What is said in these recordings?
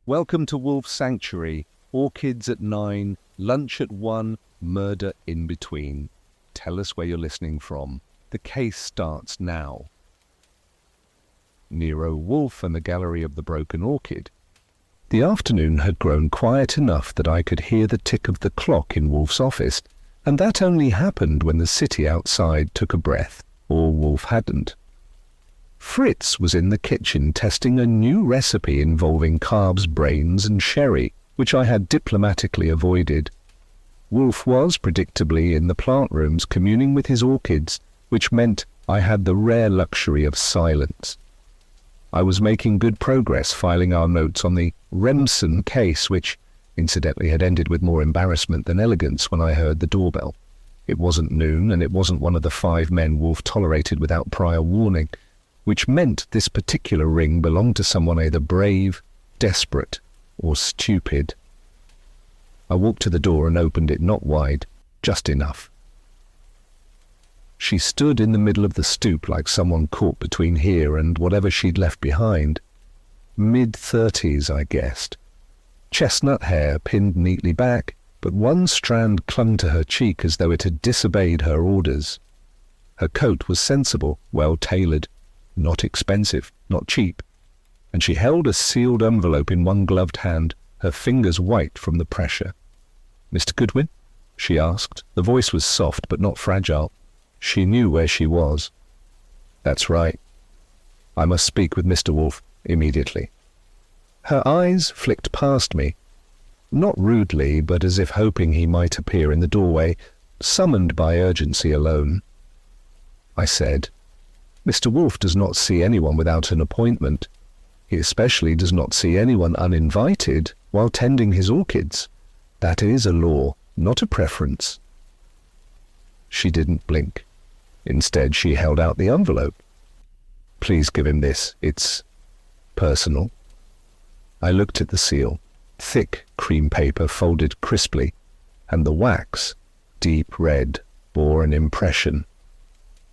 Welcome to Wolf Sanctuary. Orchids at 9, lunch at 1, murder in between. Tell us where you're listening from. The case starts now. Nero Wolfe and the Gallery of the Broken Orchid. The afternoon had grown quiet enough that I could hear the tick of the clock in Wolfe's office, and that only happened when the city outside took a breath, or Wolfe hadn't. Fritz was in the kitchen testing a new recipe involving carbs, brains and sherry, which I had diplomatically avoided. Wolfe was, predictably, in the plant rooms communing with his orchids, which meant I had the rare luxury of silence. I was making good progress filing our notes on the Remsen case, which, incidentally, had ended with more embarrassment than elegance when I heard the doorbell. It wasn't noon, and it wasn't one of the 5 men Wolfe tolerated without prior warning, which meant this particular ring belonged to someone either brave, desperate, or stupid. I walked to the door and opened it not wide, just enough. She stood in the middle of the stoop like someone caught between here and whatever she'd left behind. Mid-30s, I guessed. Chestnut hair pinned neatly back, but one strand clung to her cheek as though it had disobeyed her orders. Her coat was sensible, well-tailored, not expensive, not cheap, and she held a sealed envelope in one gloved hand, her fingers white from the pressure. "Mr. Goodwin?" she asked. The voice was soft but not fragile. She knew where she was. "That's right. I must speak with Mr. Wolfe immediately." Her eyes flicked past me, not rudely, but as if hoping he might appear in the doorway, summoned by urgency alone. I said, "Mr. Wolfe does not see anyone without an appointment. He especially does not see anyone uninvited while tending his orchids. That is a law, not a preference." She didn't blink. Instead, she held out the envelope. "Please give him this. It's personal." I looked at the seal, thick cream paper folded crisply, and the wax, deep red, bore an impression.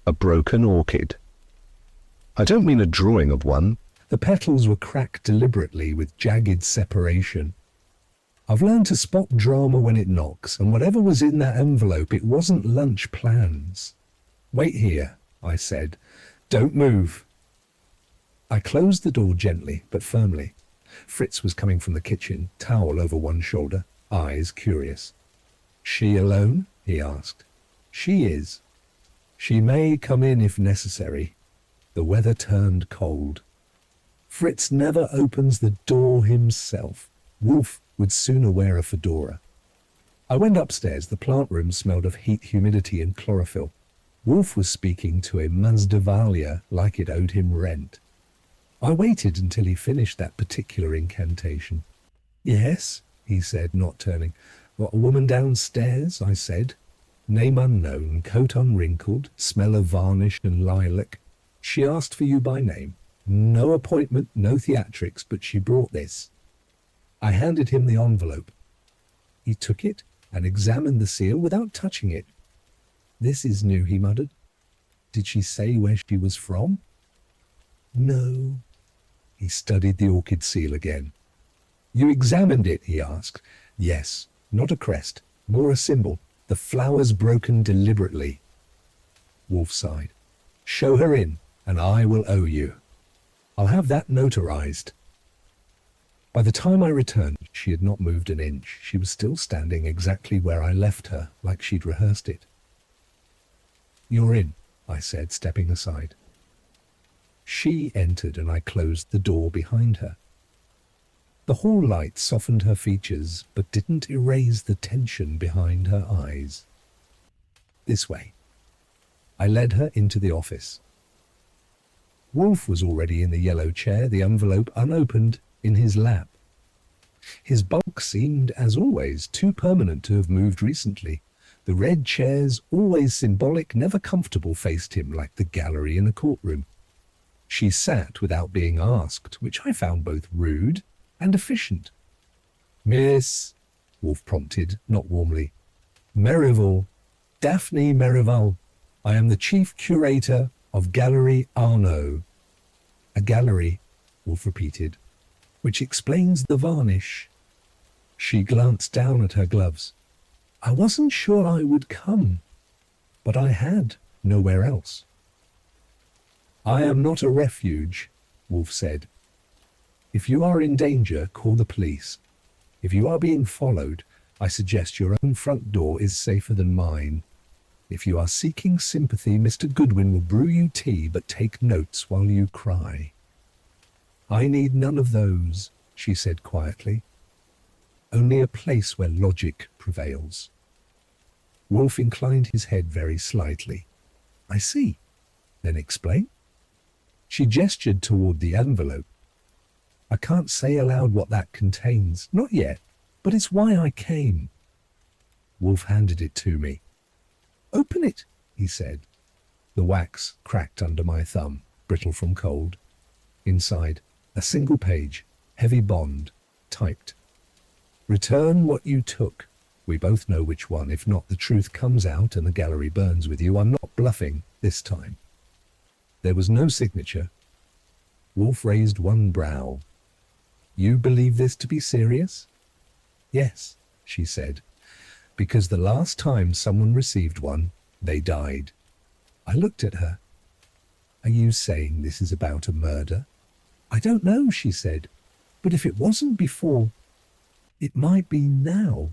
A broken orchid. I don't mean a drawing of one. The petals were cracked deliberately with jagged separation. I've learned to spot drama when it knocks, and whatever was in that envelope, it wasn't lunch plans. "Wait here," I said. "Don't move." I closed the door gently but firmly. Fritz was coming from the kitchen, towel over one shoulder, eyes curious. "She alone?" he asked. "She is. She may come in if necessary." The weather turned cold. Fritz never opens the door himself. Wolfe would sooner wear a fedora. I went upstairs. The plant room smelled of heat, humidity and chlorophyll. Wolfe was speaking to a Mazdavalia like it owed him rent. I waited until he finished that particular incantation. "Yes," he said, not turning. "What, a woman downstairs?" I said. "Name unknown, coat unwrinkled, smell of varnish and lilac. She asked for you by name. No appointment, no theatrics, but she brought this." I handed him the envelope. He took it and examined the seal without touching it. "This is new," he muttered. "Did she say where she was from?" "No." He studied the orchid seal again. "You examined it?" he asked. "Yes, not a crest, more a symbol. The flowers broken deliberately." Wolfe sighed. "Show her in, and I will owe you. I'll have that notarized." By the time I returned, she had not moved an inch. She was still standing exactly where I left her, like she'd rehearsed it. "You're in," I said, stepping aside. She entered, and I closed the door behind her. The hall light softened her features, but didn't erase the tension behind her eyes. "This way." I led her into the office. Wolfe was already in the yellow chair, the envelope unopened in his lap. His bulk seemed, as always, too permanent to have moved recently. The red chairs, always symbolic, never comfortable, faced him like the gallery in a courtroom. She sat without being asked, which I found both rude and efficient. "Miss," Wolfe prompted, not warmly. "Merrival, Daphne Merrival. I am the chief curator of Gallery Arnaud." "A gallery," Wolfe repeated. which explains the varnish. She glanced down at her gloves. I wasn't sure I would come, but I had nowhere else. I am not a refuge, Wolfe said. If you are in danger, call the police. If you are being followed, I suggest your own front door is safer than mine. If you are seeking sympathy, Mr. Goodwin will brew you tea, but take notes while you cry. I need none of those, she said quietly. Only a place where logic prevails. Wolfe inclined his head very slightly. I see. Then explain. She gestured toward the envelope. I can't say aloud what that contains, not yet, but it's why I came. Wolfe handed it to me. Open it, he said. The wax cracked under my thumb, brittle from cold. Inside, a single page, heavy bond, typed. Return what you took. We both know which one. If not, the truth comes out and the gallery burns with you. I'm not bluffing this time. There was no signature. Wolfe raised one brow. You believe this to be serious? Yes, she said, because the last time someone received one, they died. I looked at her. Are you saying this is about a murder? I don't know, she said, but if it wasn't before, it might be now.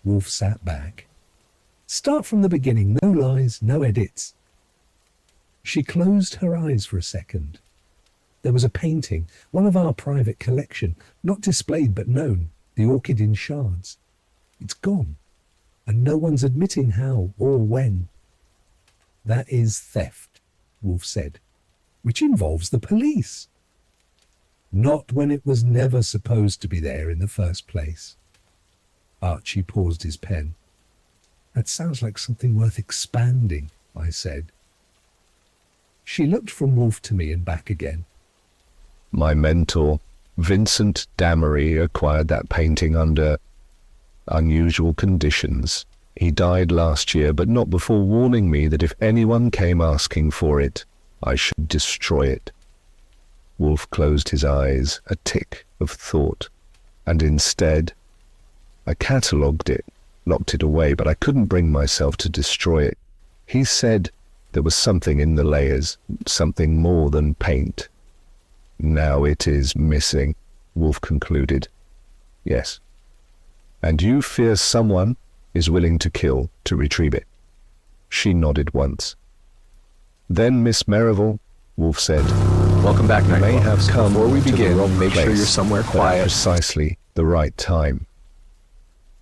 Wolfe sat back. Start from the beginning, no lies, no edits. She closed her eyes for a second. There was a painting, one of our private collection, not displayed but known, the Orchid in shards. It's gone, and no one's admitting how or when. That is theft, Wolfe said, which involves the police. Not when it was never supposed to be there in the first place. Archie paused his pen. That sounds like something worth expanding, I said. She looked from Wolfe to me and back again. My mentor, Vincent Damery, acquired that painting under unusual conditions. He died last year, but not before warning me that if anyone came asking for it, I should destroy it. Wolfe closed his eyes, a tick of thought, and instead, I catalogued it, locked it away, but I couldn't bring myself to destroy it. He said there was something in the layers, something more than paint. Now it is missing, Wolfe concluded. Yes. And you fear someone is willing to kill to retrieve it. She nodded once. Then Miss Merrivale, Wolfe said, Welcome back, you may have come Before we to begin, the wrong make place, sure you're somewhere but at quiet. precisely the right time.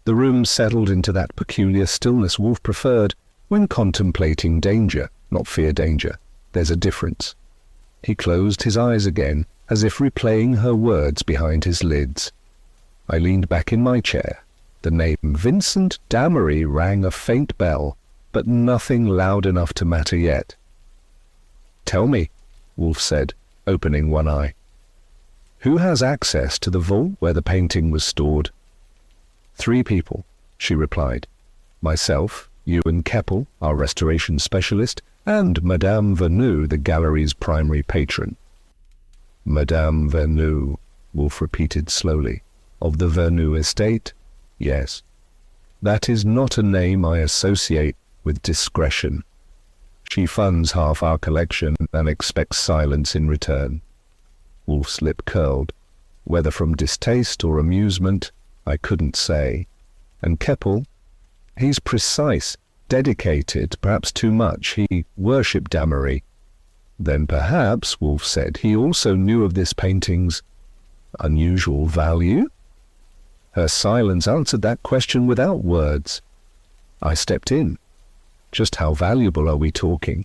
The room settled into that peculiar stillness Wolfe preferred when contemplating danger, not fear danger. There's a difference. He closed his eyes again, as if replaying her words behind his lids. I leaned back in my chair. The name Vincent Damery rang a faint bell, but nothing loud enough to matter yet. Tell me, Wolfe said, opening one eye. Who has access to the vault where the painting was stored? 3 people, she replied. Myself, you and Keppel, our restoration specialist, and Madame Vernou, the gallery's primary patron. Madame Vernou, Wolfe repeated slowly. Of the Vernou estate? Yes. That is not a name I associate with discretion. She funds half our collection and expects silence in return. Wolfe's lip curled. Whether from distaste or amusement, I couldn't say. And Keppel, he's precise, dedicated, perhaps too much. He worshipped Damery. Then perhaps, Wolfe said, he also knew of this painting's unusual value? Her silence answered that question without words. I stepped in. Just how valuable are we talking?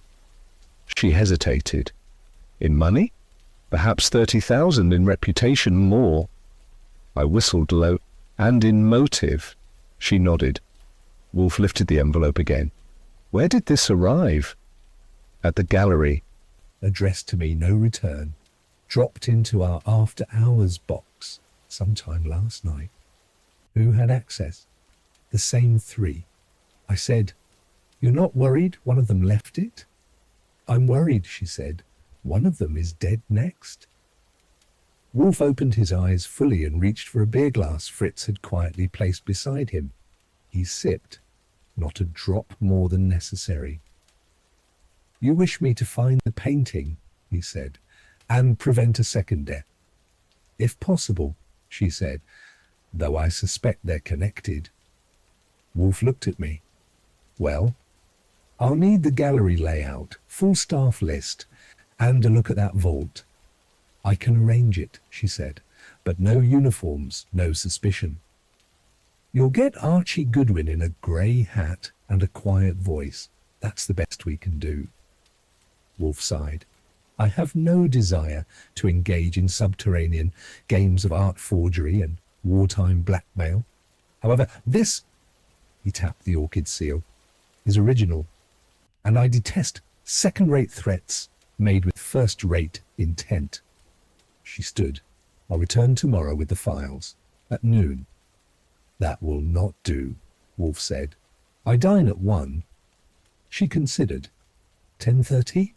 She hesitated. In money? Perhaps 30,000, in reputation more. I whistled low. And in motive? She nodded. Wolfe lifted the envelope again. Where did this arrive? At the gallery. Addressed to me, no return. Dropped into our after-hours box sometime last night. Who had access? The same 3. I said, You're not worried one of them left it? I'm worried, she said. One of them is dead next. Wolfe opened his eyes fully and reached for a beer glass Fritz had quietly placed beside him. He sipped, not a drop more than necessary. "You wish me to find the painting," he said, "and prevent a second death." "If possible," she said, "though I suspect they're connected." Wolfe looked at me. "Well, I'll need the gallery layout, full staff list, and a look at that vault." "I can arrange it," she said, "but no uniforms, no suspicion." "You'll get Archie Goodwin in a grey hat and a quiet voice. That's the best we can do." Wolfe sighed. "I have no desire to engage in subterranean games of art forgery and wartime blackmail. However, this," he tapped the orchid seal, "is original, and I detest second-rate threats made with first-rate intent." She stood. "I'll return tomorrow with the files. At noon." "That will not do," Wolfe said. "I dine at 1. She considered. 10:30?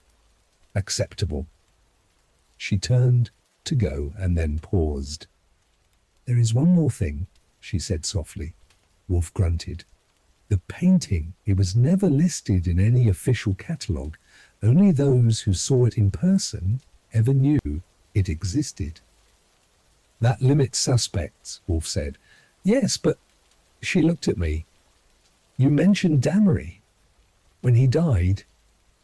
Acceptable. She turned to go and then paused. "There is one more thing," she said softly. Wolfe grunted. "The painting, it was never listed in any official catalogue. Only those who saw it in person ever knew it existed." "That limits suspects," Wolfe said. "Yes, but..." She looked at me. "You mentioned Damery. When he died,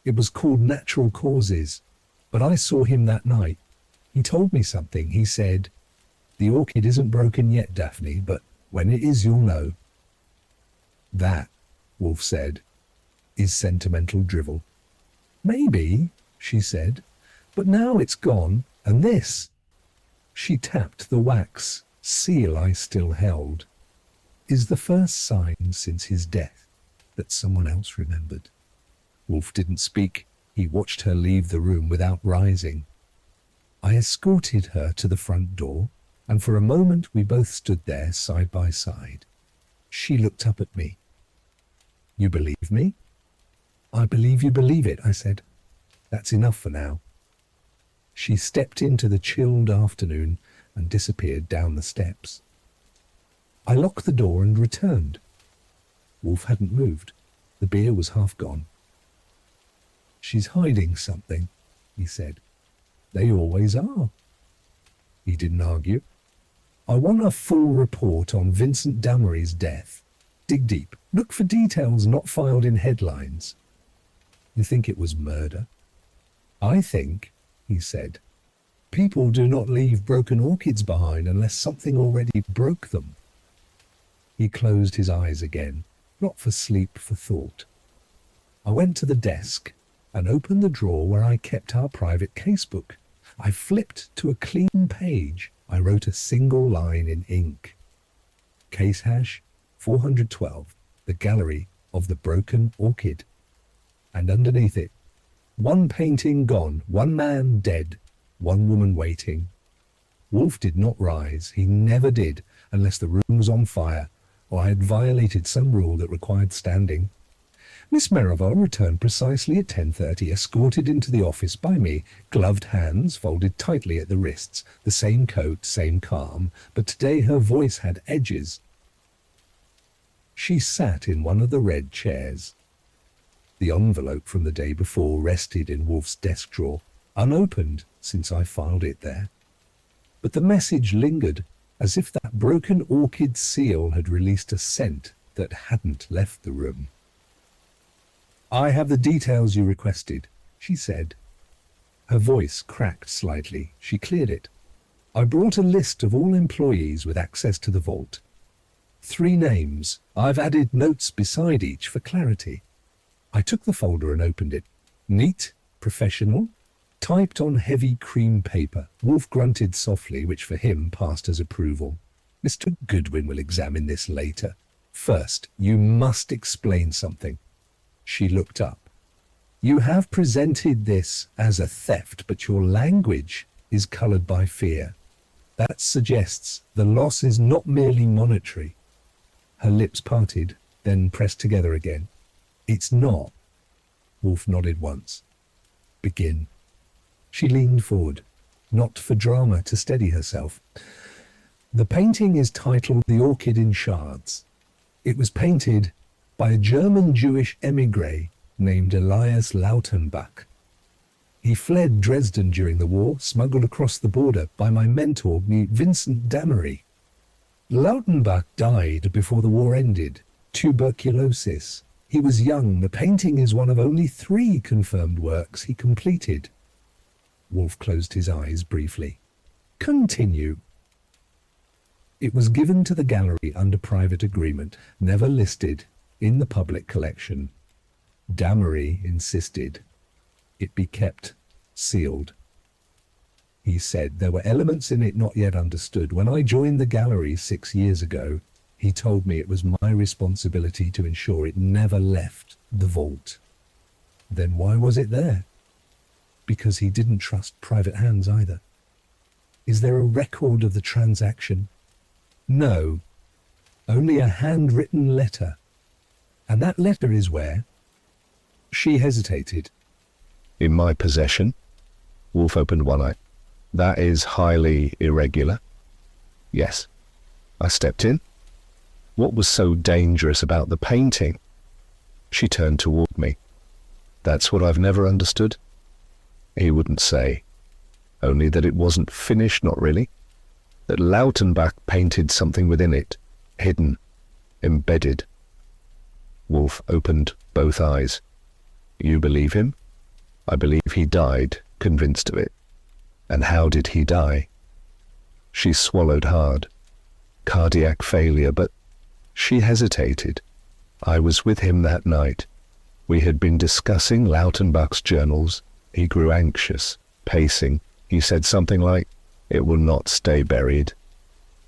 it was called natural causes, but I saw him that night. He told me something. He said, 'The orchid isn't broken yet, Daphne, but when it is, you'll know.'" "That," Wolfe said, "is sentimental drivel." "Maybe," she said, "but now it's gone, and this..." She tapped the wax seal I still held. "Is the first sign since his death that someone else remembered." Wolfe didn't speak. He watched her leave the room without rising. I escorted her to the front door, and for a moment we both stood there side by side. She looked up at me. "You believe me?" "I believe you believe it," I said. "That's enough for now." She stepped into the chilled afternoon and disappeared down the steps. I locked the door and returned. Wolfe hadn't moved. The beer was half gone. "She's hiding something," he said. "They always are." He didn't argue. "I want a full report on Vincent Damery's death. Dig deep. Look for details not filed in headlines." "You think it was murder?" "I think," he said, "people do not leave broken orchids behind unless something already broke them." He closed his eyes again, not for sleep, for thought. I went to the desk and opened the drawer where I kept our private casebook. I flipped to a clean page. I wrote a single line in ink. Case hash 412, the gallery of the broken orchid. And underneath it, one painting gone, one man dead, one woman waiting. Wolfe did not rise. He never did, unless the room was on fire, or I had violated some rule that required standing. Miss Merivale returned precisely at 10:30, escorted into the office by me, gloved hands folded tightly at the wrists, the same coat, same calm, but today her voice had edges. She sat in one of the red chairs. The envelope from the day before rested in Wolfe's desk drawer, unopened since I filed it there. But the message lingered, as if that broken orchid seal had released a scent that hadn't left the room. "I have the details you requested," she said. Her voice cracked slightly. She cleared it. "I brought a list of all employees with access to the vault. 3 names. I've added notes beside each for clarity." I took the folder and opened it. Neat, professional, typed on heavy cream paper. Wolfe grunted softly, which for him passed as approval. "Mr. Goodwin will examine this later. First, you must explain something." She looked up. "You have presented this as a theft, but your language is coloured by fear. That suggests the loss is not merely monetary." Her lips parted, then pressed together again. "It's not." Wolfe nodded once. "Begin." She leaned forward. not for drama, to steady herself. The painting is titled The Orchid in Shards. It was painted by a German Jewish émigré named Elias Lautenbach. He fled Dresden during the war, smuggled across the border by my mentor, Vincent Damery. Lautenbach died before the war ended, tuberculosis. He was young. The painting is one of only 3 confirmed works he completed. Wolfe closed his eyes briefly. Continue. It was given to the gallery under private agreement, never listed in the public collection. Damery insisted it be kept sealed. He said there were elements in it not yet understood. When I joined the gallery 6 years ago, he told me it was my responsibility to ensure it never left the vault. Then why was it there? Because he didn't trust private hands either. Is there a record of the transaction? No, only a handwritten letter. And that letter is where? She hesitated. In my possession? Wolfe opened one eye. That is highly irregular. Yes. I stepped in. What was so dangerous about the painting? She turned toward me. That's what I've never understood. He wouldn't say. Only that it wasn't finished, not really. That Lautenbach painted something within it, hidden, embedded. Wolfe opened both eyes. You believe him? I believe he died, convinced of it. And how did he die? She swallowed hard. Cardiac failure, but she hesitated. I was with him that night. We had been discussing Lautenbach's journals. He grew anxious, pacing. He said something like, "It will not stay buried."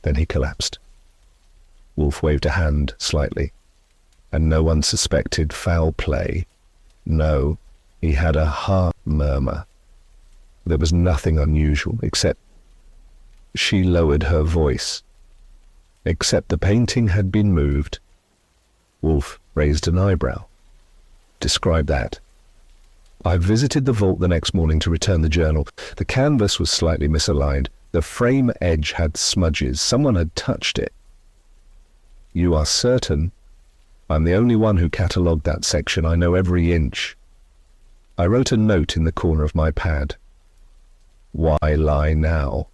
Then he collapsed. Wolfe waved a hand slightly. And no one suspected foul play. No, he had a heart murmur. There was nothing unusual, except... She lowered her voice. Except the painting had been moved. Wolfe raised an eyebrow. Describe that. I visited the vault the next morning to return the journal. The canvas was slightly misaligned. The frame edge had smudges. Someone had touched it. You are certain? I'm the only one who catalogued that section. I know every inch. I wrote a note in the corner of my pad. Why lie now?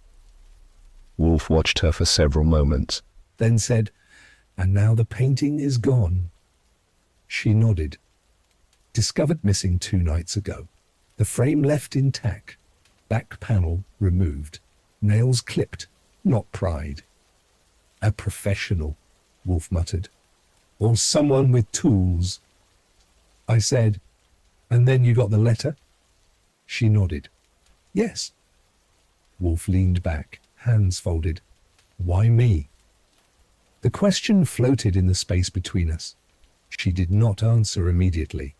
Wolfe watched her for several moments, then said, "And now the painting is gone." She nodded. Discovered missing 2 nights ago. The frame left intact. Back panel removed. Nails clipped, not pried. A professional, Wolfe muttered. Or someone with tools. I said, "And then you got the letter?" She nodded. "Yes." Wolfe leaned back, hands folded. "Why me?" The question floated in the space between us. She did not answer immediately.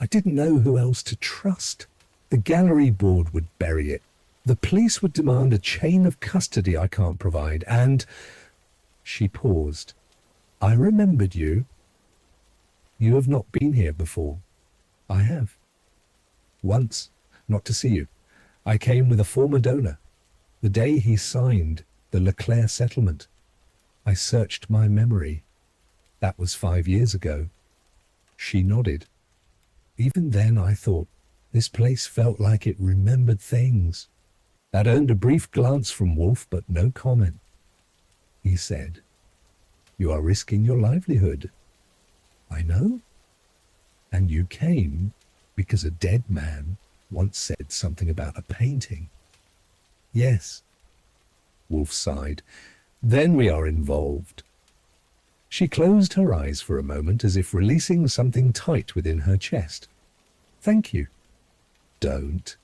I didn't know who else to trust. The gallery board would bury it. The police would demand a chain of custody I can't provide, and... She paused. "I remembered you. You have not been here before." "I have. Once, not to see you. I came with a former donor. The day he signed the Leclerc settlement. I searched my memory. That was 5 years ago." She nodded. Even then I thought, this place felt like it remembered things. That earned a brief glance from Wolfe, but no comment. He said, "You are risking your livelihood." "I know. And you came because a dead man once said something about a painting." "Yes." Wolfe sighed. "Then we are involved." She closed her eyes for a moment as if releasing something tight within her chest. "Thank you." "Don't."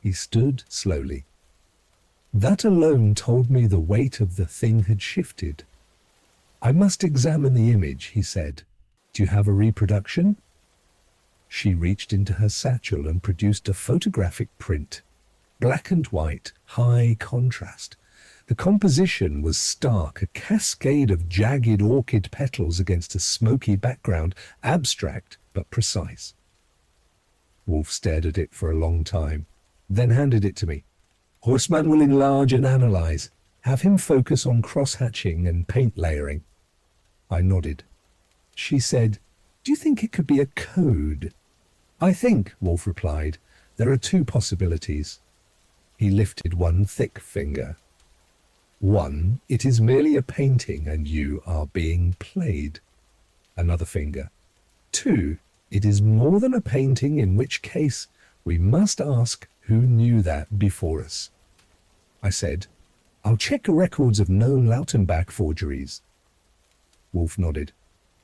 He stood slowly. That alone told me the weight of the thing had shifted. "I must examine the image," he said. "Do you have a reproduction?" She reached into her satchel and produced a photographic print. Black and white, high contrast. The composition was stark, a cascade of jagged orchid petals against a smoky background, abstract but precise. Wolfe stared at it for a long time, then handed it to me. Horseman will enlarge and analyze. Have him focus on cross-hatching and paint layering. I nodded. She said, do you think it could be a code? I think, Wolfe replied, there are two possibilities. He lifted one thick finger. One, it is merely a painting and you are being played. Another finger. Two, it is more than a painting, in which case we must ask who knew that before us. I said, I'll check records of known Lautenbach forgeries. Wolfe nodded.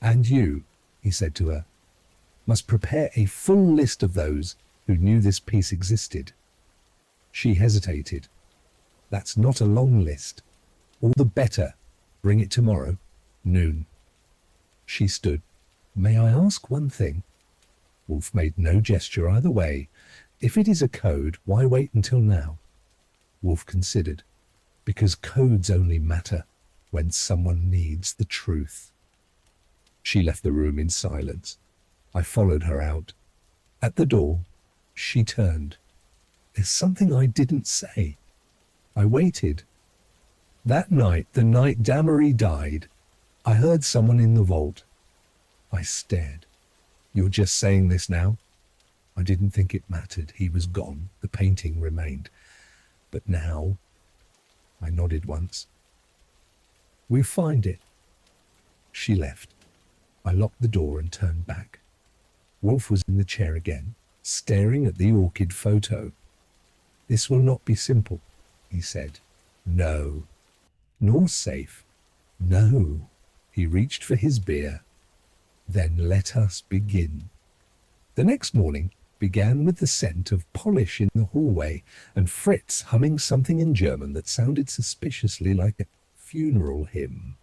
And you, he said to her, must prepare a full list of those who knew this piece existed. She hesitated. That's not a long list. All the better. Bring it tomorrow, noon. She stood. May I ask one thing? Wolfe made no gesture either way. If it is a code, why wait until now? Wolfe considered. Because codes only matter when someone needs the truth. She left the room in silence. I followed her out. At the door, she turned. There's something I didn't say. I waited. That night, the night Damery died, I heard someone in the vault. I stared. You're just saying this now? I didn't think it mattered. He was gone. The painting remained. But now, I nodded once. We find it. She left. I locked the door and turned back. Wolfe was in the chair again, staring at the orchid photo. This will not be simple, he said. No. Nor safe. No. He reached for his beer. Then let us begin. The next morning began with the scent of polish in the hallway and Fritz humming something in German that sounded suspiciously like a funeral hymn.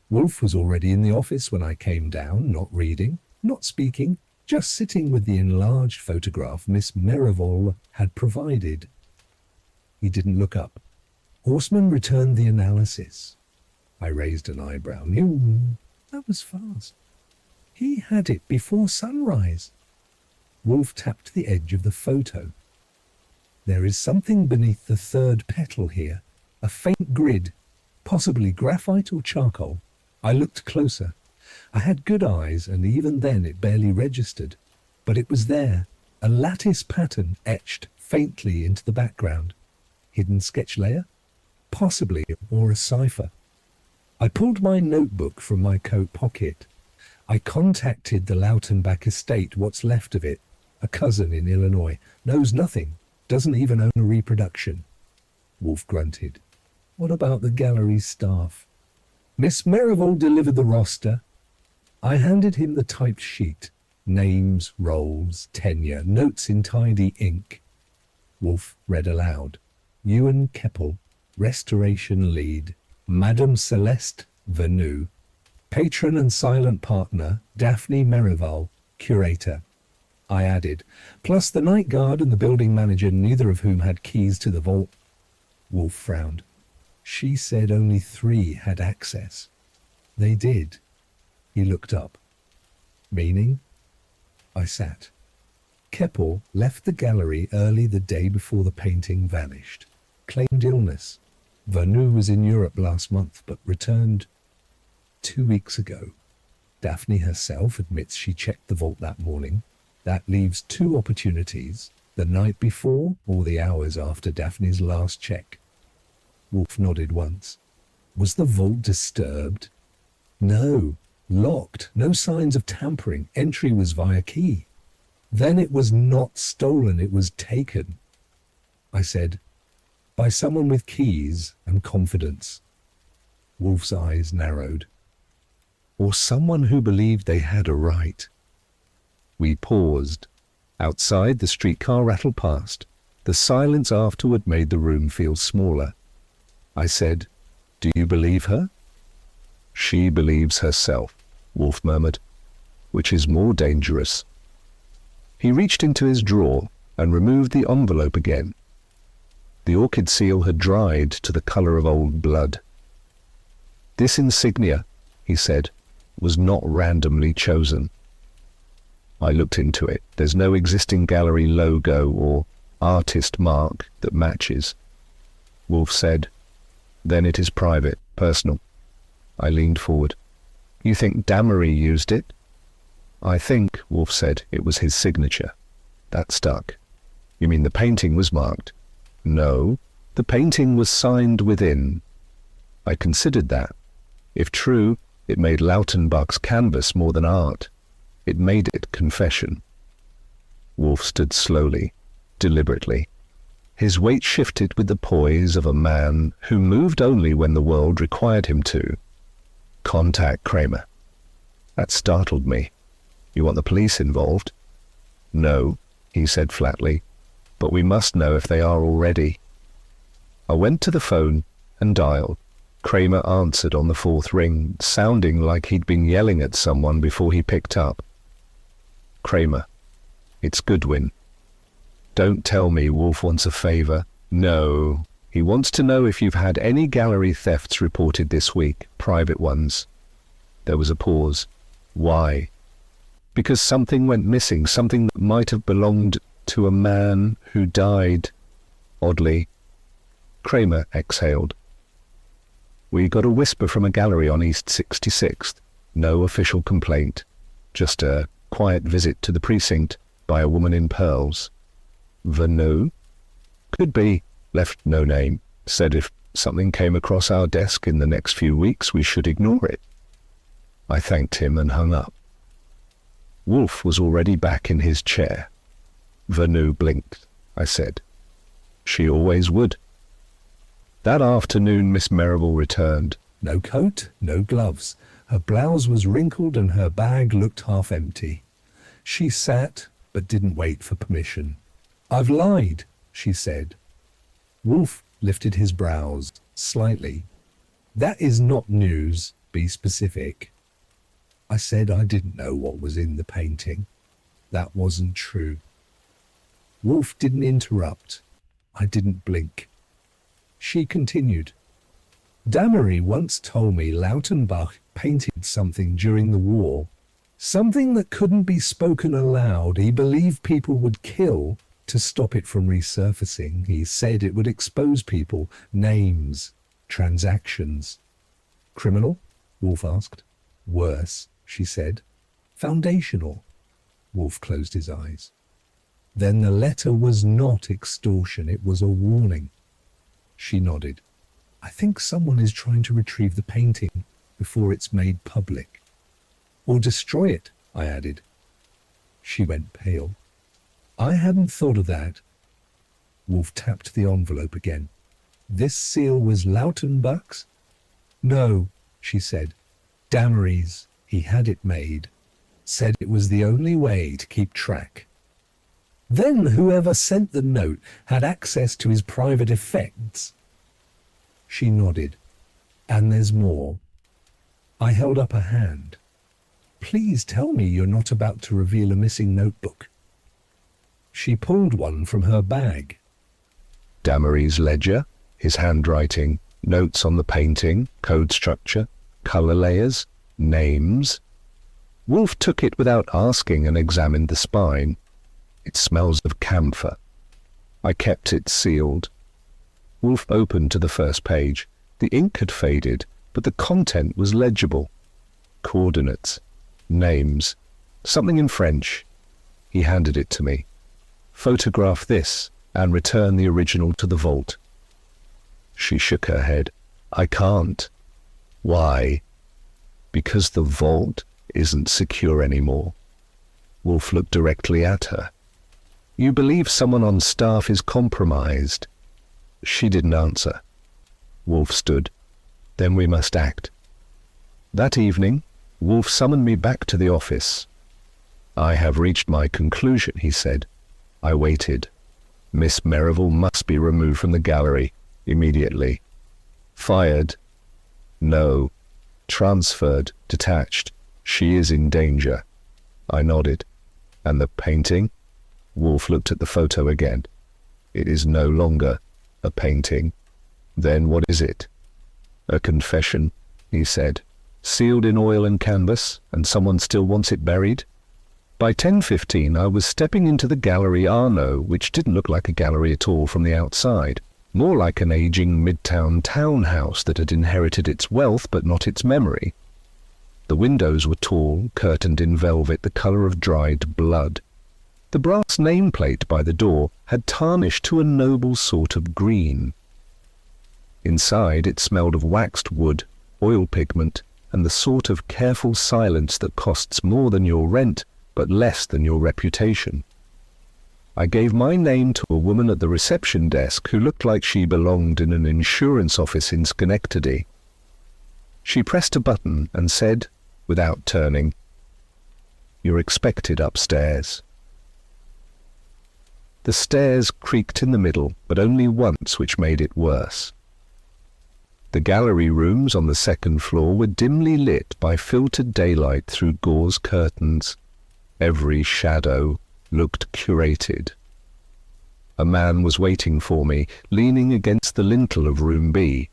Wolfe was already in the office when I came down, not reading, not speaking, just sitting with the enlarged photograph Miss Nero had provided. He didn't look up. Horseman returned the analysis. I raised an eyebrow. That was fast. He had it before sunrise. Wolfe tapped the edge of the photo. There is something beneath the third petal here, a faint grid, possibly graphite or charcoal. I looked closer. I had good eyes, and even then it barely registered. But it was there, a lattice pattern etched faintly into the background. Hidden sketch layer? Possibly, or a cipher. I pulled my notebook from my coat pocket. I contacted the Lautenbach estate, what's left of it. A cousin in Illinois. Knows nothing. Doesn't even own a reproduction. Wolfe grunted. What about the gallery's staff? Miss Merivale delivered the roster. I handed him the typed sheet. Names, roles, tenure, notes in tidy ink. Wolfe read aloud. Ewan Keppel, Restoration Lead. Madame Celeste Venu. Patron and silent partner, Daphne Merivale, Curator. I added, plus the night guard and the building manager, neither of whom had keys to the vault. Wolfe frowned. She said only 3 had access. They did. He looked up. Meaning? I sat. Keppel left the gallery early the day before the painting vanished. Claimed illness. Vanu was in Europe last month, but returned 2 weeks ago. Daphne herself admits she checked the vault that morning. That leaves 2 opportunities, the night before or the hours after Daphne's last check. Wolfe nodded once. Was the vault disturbed? No. Locked. No signs of tampering. Entry was via key. Then it was not stolen, it was taken. I said, by someone with keys and confidence. Wolfe's eyes narrowed. Or someone who believed they had a right. We paused. Outside, the streetcar rattled past. The silence afterward made the room feel smaller. I said, do you believe her? She believes herself, Wolfe murmured, which is more dangerous. He reached into his drawer and removed the envelope again. The orchid seal had dried to the colour of old blood. This insignia, he said, was not randomly chosen. I looked into it. There's no existing gallery logo or artist mark that matches. Wolfe said, "Then it is private, personal." I leaned forward. "You think Damery used it?" "I think," Wolfe said, "it was his signature. That stuck." "You mean the painting was marked?" "No, the painting was signed within." I considered that. If true, it made Lautenbach's canvas more than art. It made it confession. Wolfe stood slowly, deliberately. His weight shifted with the poise of a man who moved only when the world required him to. "Contact Kramer." That startled me. "You want the police involved?" "No," he said flatly, "but we must know if they are already." I went to the phone and dialed. Kramer answered on the fourth ring, sounding like he'd been yelling at someone before he picked up. "Kramer, it's Goodwin." "Don't tell me Wolfe wants a favor." "No, he wants to know if you've had any gallery thefts reported this week, private ones." There was a pause. "Why?" "Because something went missing, something that might have belonged to a man who died, oddly." Kramer exhaled. "We got a whisper from a gallery on East 66th. No official complaint. Just a quiet visit to the precinct by a woman in pearls." "Vanu?" "Could be. Left no name. Said if something came across our desk in the next few weeks, we should ignore it." I thanked him and hung up. Wolfe was already back in his chair. "Vanu blinked," I said. "She always would." That afternoon Miss Merrivale returned. No coat, no gloves. Her blouse was wrinkled and her bag looked half empty. She sat, but didn't wait for permission. "I've lied," she said. Wolfe lifted his brows slightly. "That is not news. Be specific." I said I didn't know what was in the painting. That wasn't true. Wolfe didn't interrupt. I didn't blink. She continued. "Damery once told me Lautenbach painted something during the war. Something that couldn't be spoken aloud. He believed people would kill to stop it from resurfacing. He said it would expose people, names, transactions." "Criminal?" Wolfe asked. "Worse," she said. "Foundational." Wolfe closed his eyes. "Then the letter was not extortion, it was a warning." She nodded. "I think someone is trying to retrieve the painting before it's made public." "Or destroy it," I added. She went pale. "I hadn't thought of that." Wolfe tapped the envelope again. "This seal was Lautenbach's?" "No," she said. "Damery's. He had it made. Said it was the only way to keep track." "Then whoever sent the note had access to his private effects." She nodded. "And there's more." I held up a hand. "Please tell me you're not about to reveal a missing notebook." She pulled one from her bag. Damery's ledger, his handwriting, notes on the painting, code structure, color layers, names. Wolfe took it without asking and examined the spine. "It smells of camphor." I kept it sealed. Wolfe opened to the first page. The ink had faded, but the content was legible. Coordinates, names, something in French. He handed it to me. "Photograph this and return the original to the vault." She shook her head. "I can't." "Why?" "Because the vault isn't secure anymore." Wolfe looked directly at her. "You believe someone on staff is compromised?" She didn't answer. Wolfe stood. "Then we must act." That evening, Wolfe summoned me back to the office. "I have reached my conclusion," he said. I waited. "Miss Merrivale must be removed from the gallery immediately." "Fired?" "No. Transferred, detached. She is in danger." I nodded. "And the painting?" Wolfe looked at the photo again. "It is no longer a painting." "Then what is it?" "A confession," he said. "Sealed in oil and canvas, and someone still wants it buried?" By 10:15 I was stepping into the Gallery Arno, which didn't look like a gallery at all from the outside, more like an aging midtown townhouse that had inherited its wealth but not its memory. The windows were tall, curtained in velvet the colour of dried blood. The brass nameplate by the door had tarnished to a noble sort of green. Inside it smelled of waxed wood, oil pigment, and the sort of careful silence that costs more than your rent but less than your reputation. I gave my name to a woman at the reception desk who looked like she belonged in an insurance office in Schenectady. She pressed a button and said, without turning, "You're expected upstairs." The stairs creaked in the middle, but only once, which made it worse. The gallery rooms on the second floor were dimly lit by filtered daylight through gauze curtains. Every shadow looked curated. A man was waiting for me, leaning against the lintel of room B.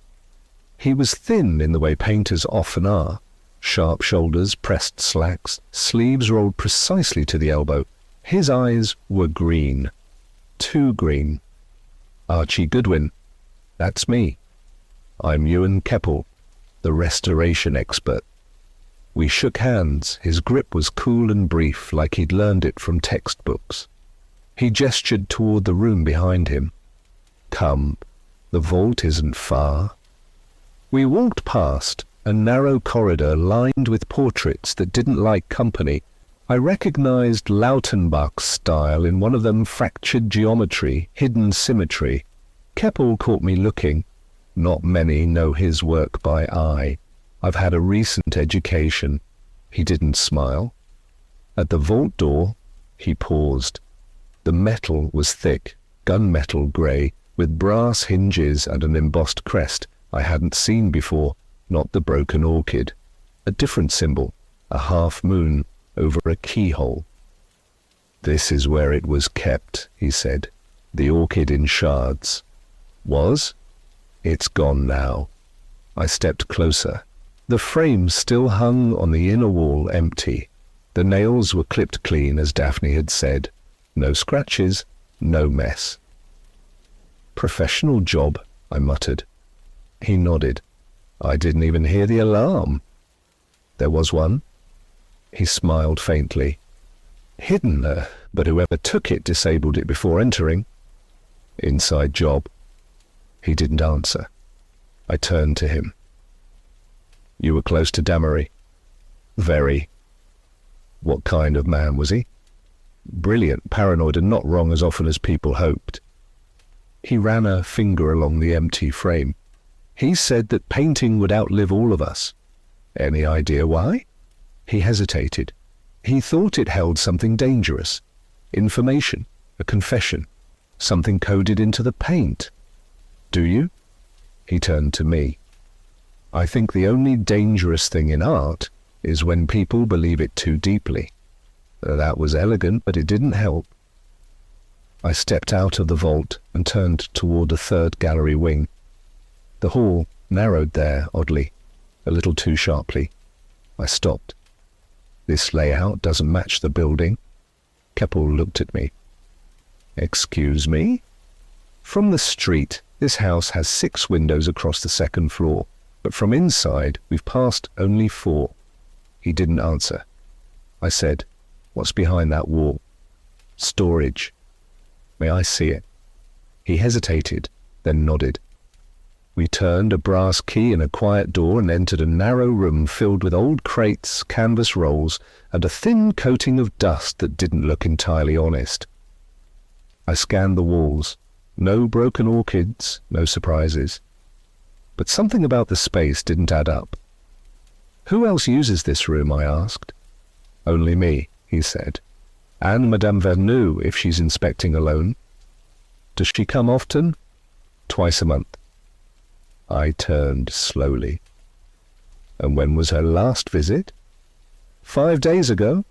He was thin in the way painters often are. Sharp shoulders, pressed slacks, sleeves rolled precisely to the elbow. His eyes were green. Too green. "Archie Goodwin. That's me. I'm Ewan Keppel, the restoration expert." We shook hands. His grip was cool and brief, like he'd learned it from textbooks. He gestured toward the room behind him. "Come, the vault isn't far." We walked past a narrow corridor lined with portraits that didn't like company. I recognized Lautenbach's style in one of them: fractured geometry, hidden symmetry. Keppel caught me looking. Not many know his work by eye. I've had a recent education. He didn't smile. At the vault door, he paused. The metal was thick, gunmetal grey, with brass hinges and an embossed crest I hadn't seen before, not the broken orchid. A different symbol, a half-moon over a keyhole. "This is where it was kept," he said. "The orchid in shards." "Was? It's gone now." I stepped closer. The frame still hung on the inner wall empty. The nails were clipped clean, as Daphne had said. No scratches, no mess. "Professional job," I muttered. He nodded. "I didn't even hear the alarm." "There was one." He smiled faintly. "Hidden, but whoever took it disabled it before entering." "Inside job." He didn't answer. I turned to him. "You were close to Damery?" "Very." "What kind of man was he?" "Brilliant, paranoid, and not wrong as often as people hoped." He ran a finger along the empty frame. "He said that painting would outlive all of us." "Any idea why?" He hesitated. "He thought it held something dangerous. Information, a confession, something coded into the paint." "Do you?" He turned to me. "I think the only dangerous thing in art is when people believe it too deeply." That was elegant, but it didn't help. I stepped out of the vault and turned toward a third gallery wing. The hall narrowed there, oddly, a little too sharply. I stopped. "This layout doesn't match the building." Keppel looked at me. "Excuse me?" "From the street, this house has 6 windows across the second floor, but from inside we've passed only 4. He didn't answer. I said, "What's behind that wall?" "Storage." "May I see it?" He hesitated, then nodded. We turned a brass key in a quiet door and entered a narrow room filled with old crates, canvas rolls, and a thin coating of dust that didn't look entirely honest. I scanned the walls. No broken orchids, no surprises. But something about the space didn't add up. "Who else uses this room?" I asked. "Only me," he said. "And Madame Vernou, if she's inspecting alone." "Does she come often?" "Twice a month." I turned slowly. "And when was her last visit?" 5 days ago."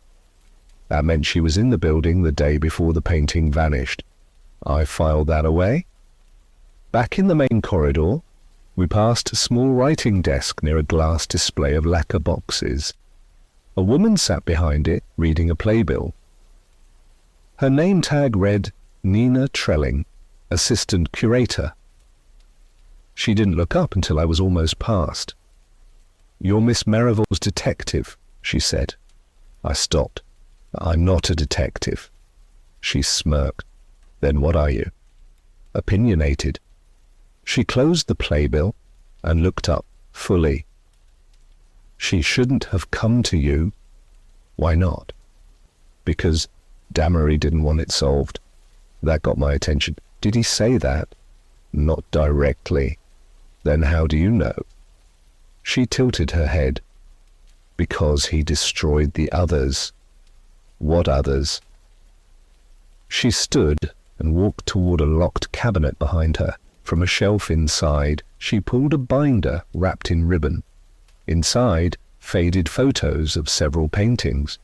That meant she was in the building the day before the painting vanished. I filed that away. Back in the main corridor, we passed a small writing desk near a glass display of lacquer boxes. A woman sat behind it, reading a playbill. Her name tag read Nina Trelling, Assistant Curator. She didn't look up until I was almost past. "You're Miss Merrivale's detective," she said. I stopped. "I'm not a detective." She smirked. "Then what are you?" "Opinionated." She closed the playbill and looked up fully. "She shouldn't have come to you." "Why not?" "Because Damery didn't want it solved." That got my attention. "Did he say that?" "Not directly." "Then how do you know?" She tilted her head. "Because he destroyed the others." "What others?" She stood and walked toward a locked cabinet behind her. From a shelf inside, she pulled a binder wrapped in ribbon. Inside, faded photos of several paintings.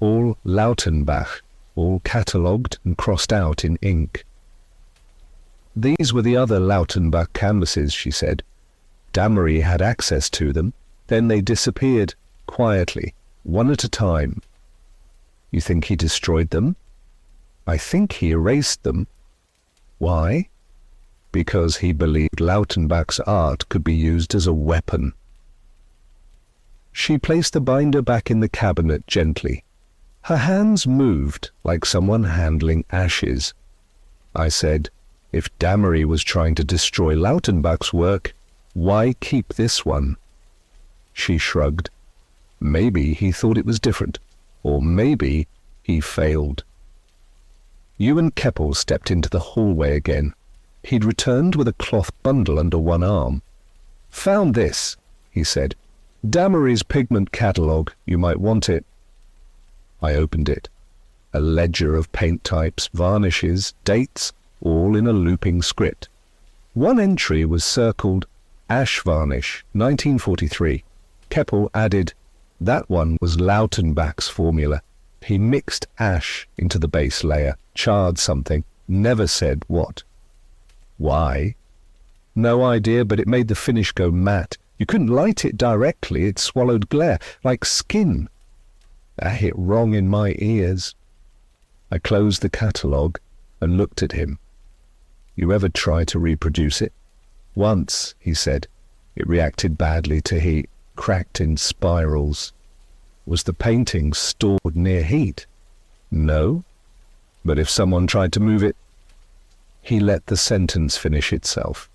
All Lautenbach, all catalogued and crossed out in ink. "These were the other Lautenbach canvases," she said. "Damery had access to them. Then they disappeared, quietly, one at a time." "You think he destroyed them?" "I think he erased them." "Why?" "Because he believed Lautenbach's art could be used as a weapon." She placed the binder back in the cabinet gently. Her hands moved like someone handling ashes. I said, "If Damery was trying to destroy Lautenbach's work, why keep this one?" She shrugged. "Maybe he thought it was different, or maybe he failed." Ewan Keppel stepped into the hallway again. He'd returned with a cloth bundle under one arm. "Found this," he said. "Damery's pigment catalogue. You might want it." I opened it. A ledger of paint types, varnishes, dates, all in a looping script. One entry was circled Ash Varnish, 1943. Keppel added, "That one was Lautenbach's formula. He mixed ash into the base layer, charred something, never said what." "Why?" "No idea, but it made the finish go matte. You couldn't light it directly, it swallowed glare, like skin." That hit wrong in my ears. I closed the catalogue and looked at him. "You ever try to reproduce it?" "Once," he said. "It reacted badly to heat, cracked in spirals." "Was the painting stored near heat?" "No. But if someone tried to move it..." He let the sentence finish itself.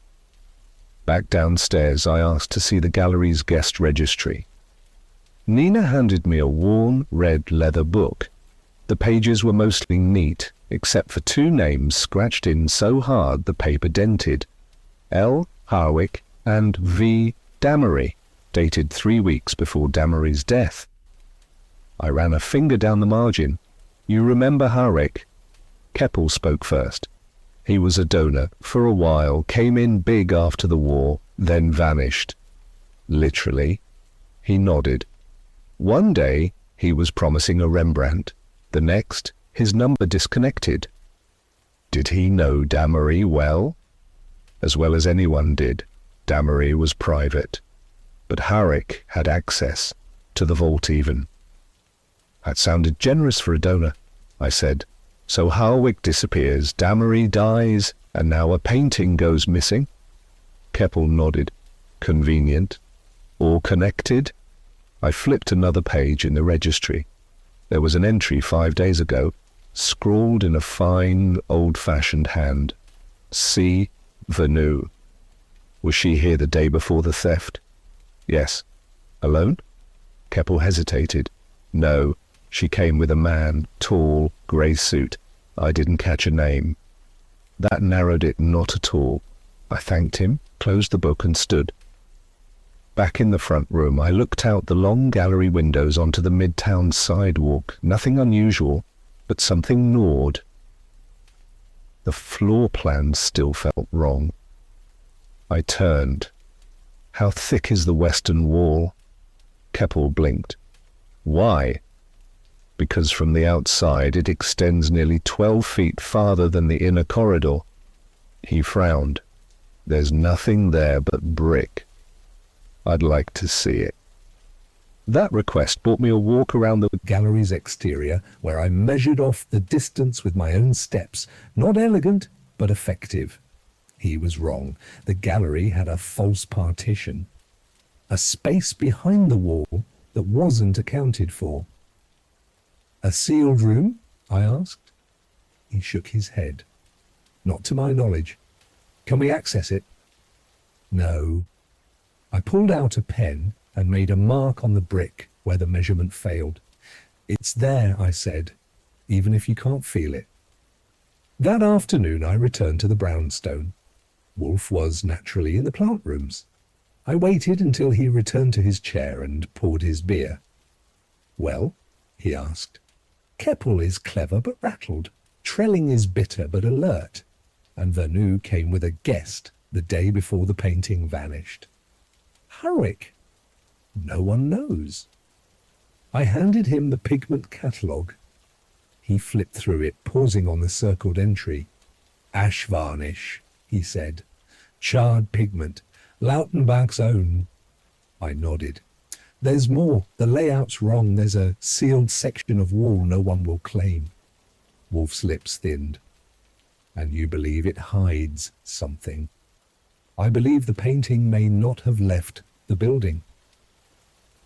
Back downstairs, I asked to see the gallery's guest registry. Nina handed me a worn, red leather book. The pages were mostly neat, except for two names scratched in so hard the paper dented. L. Harwick and V. Damery, dated 3 weeks before Damery's death. I ran a finger down the margin. "You remember Harwick?" Keppel spoke first. "He was a donor for a while, came in big after the war, then vanished." "Literally?" He nodded. "One day he was promising a Rembrandt. The next, his number disconnected." "Did he know Damery well?" "As well as anyone did. Damery was private. But Harwick had access, to the vault even." "That sounded generous for a donor," I said. "So Harwick disappears, Damery dies, and now a painting goes missing?" Keppel nodded. "Convenient. All connected?" I flipped another page in the registry. There was an entry 5 days ago, scrawled in a fine, old-fashioned hand. C. Vanu. Was she here the day before the theft? "Yes." "Alone?" Keppel hesitated. "No. She came with a man, tall, grey suit. I didn't catch a name." That narrowed it not at all. I thanked him, closed the book and stood. Back in the front room, I looked out the long gallery windows onto the midtown sidewalk. Nothing unusual, but something gnawed. The floor plan still felt wrong. I turned. "How thick is the western wall?" Keppel blinked. "Why?" "Because from the outside it extends nearly 12 feet farther than the inner corridor." He frowned. "There's nothing there but brick." "I'd like to see it." That request bought me a walk around the gallery's exterior, where I measured off the distance with my own steps. Not elegant, but effective. He was wrong. The gallery had a false partition, a space behind the wall that wasn't accounted for. A sealed room? I asked. He shook his head. Not to my knowledge. Can we access it? No. I pulled out a pen and made a mark on the brick where the measurement failed. It's there, I said, even if you can't feel it. That afternoon I returned to the brownstone. Wolfe was naturally in the plant rooms. I waited until he returned to his chair and poured his beer. Well, he asked. Keppel is clever but rattled. Trelling is bitter but alert. And Vernou came with a guest the day before the painting vanished. Hurwick? No one knows. I handed him the pigment catalogue. He flipped through it, pausing on the circled entry. Ash varnish, he said. Charred pigment. Lautenbach's own. I nodded. There's more. The layout's wrong. There's a sealed section of wall no one will claim. Wolfe's lips thinned. And you believe it hides something? I believe the painting may not have left the building.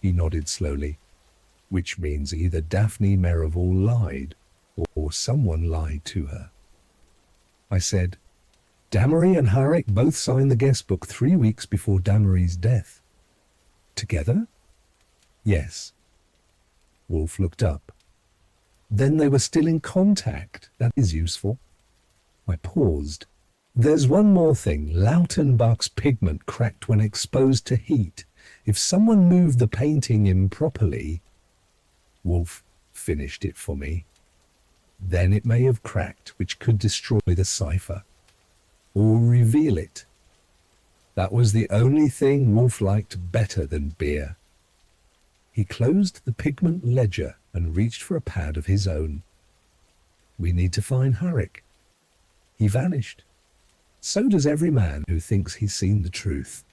He nodded slowly, which means either Daphne Merrival lied or someone lied to her. I said, Damery and Hurwick both signed the guest book 3 weeks before Damery's death. Together? Yes. Wolfe looked up. Then they were still in contact. That is useful. I paused. There's one more thing. Lautenbach's pigment cracked when exposed to heat. If someone moved the painting improperly, Wolfe finished it for me. Then it may have cracked, which could destroy the cipher. Or reveal it. That was the only thing Wolfe liked better than beer. He closed the pigment ledger and reached for a pad of his own. We need to find Hurwick. He vanished. So does every man who thinks he's seen the truth.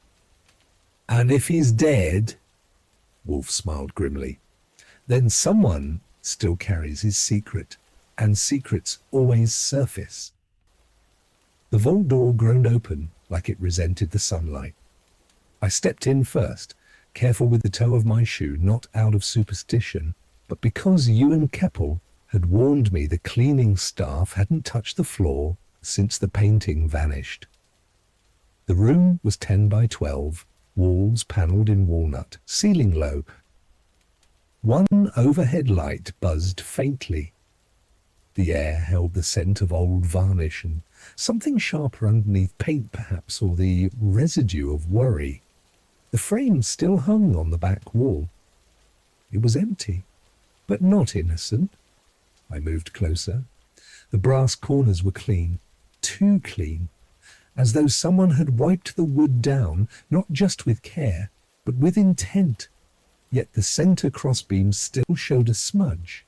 And if he's dead, Wolfe smiled grimly, then someone still carries his secret, and secrets always surface. The vault door groaned open like it resented the sunlight. I stepped in first, careful with the toe of my shoe, not out of superstition, but because Ewan Keppel had warned me the cleaning staff hadn't touched the floor since the painting vanished. The room was 10 by 12, walls panelled in walnut, ceiling low. One overhead light buzzed faintly. The air held the scent of old varnish and something sharper underneath, paint perhaps, or the residue of worry. The frame still hung on the back wall. It was empty, but not innocent. I moved closer. The brass corners were clean, too clean, as though someone had wiped the wood down, not just with care, but with intent. Yet the centre crossbeam still showed a smudge,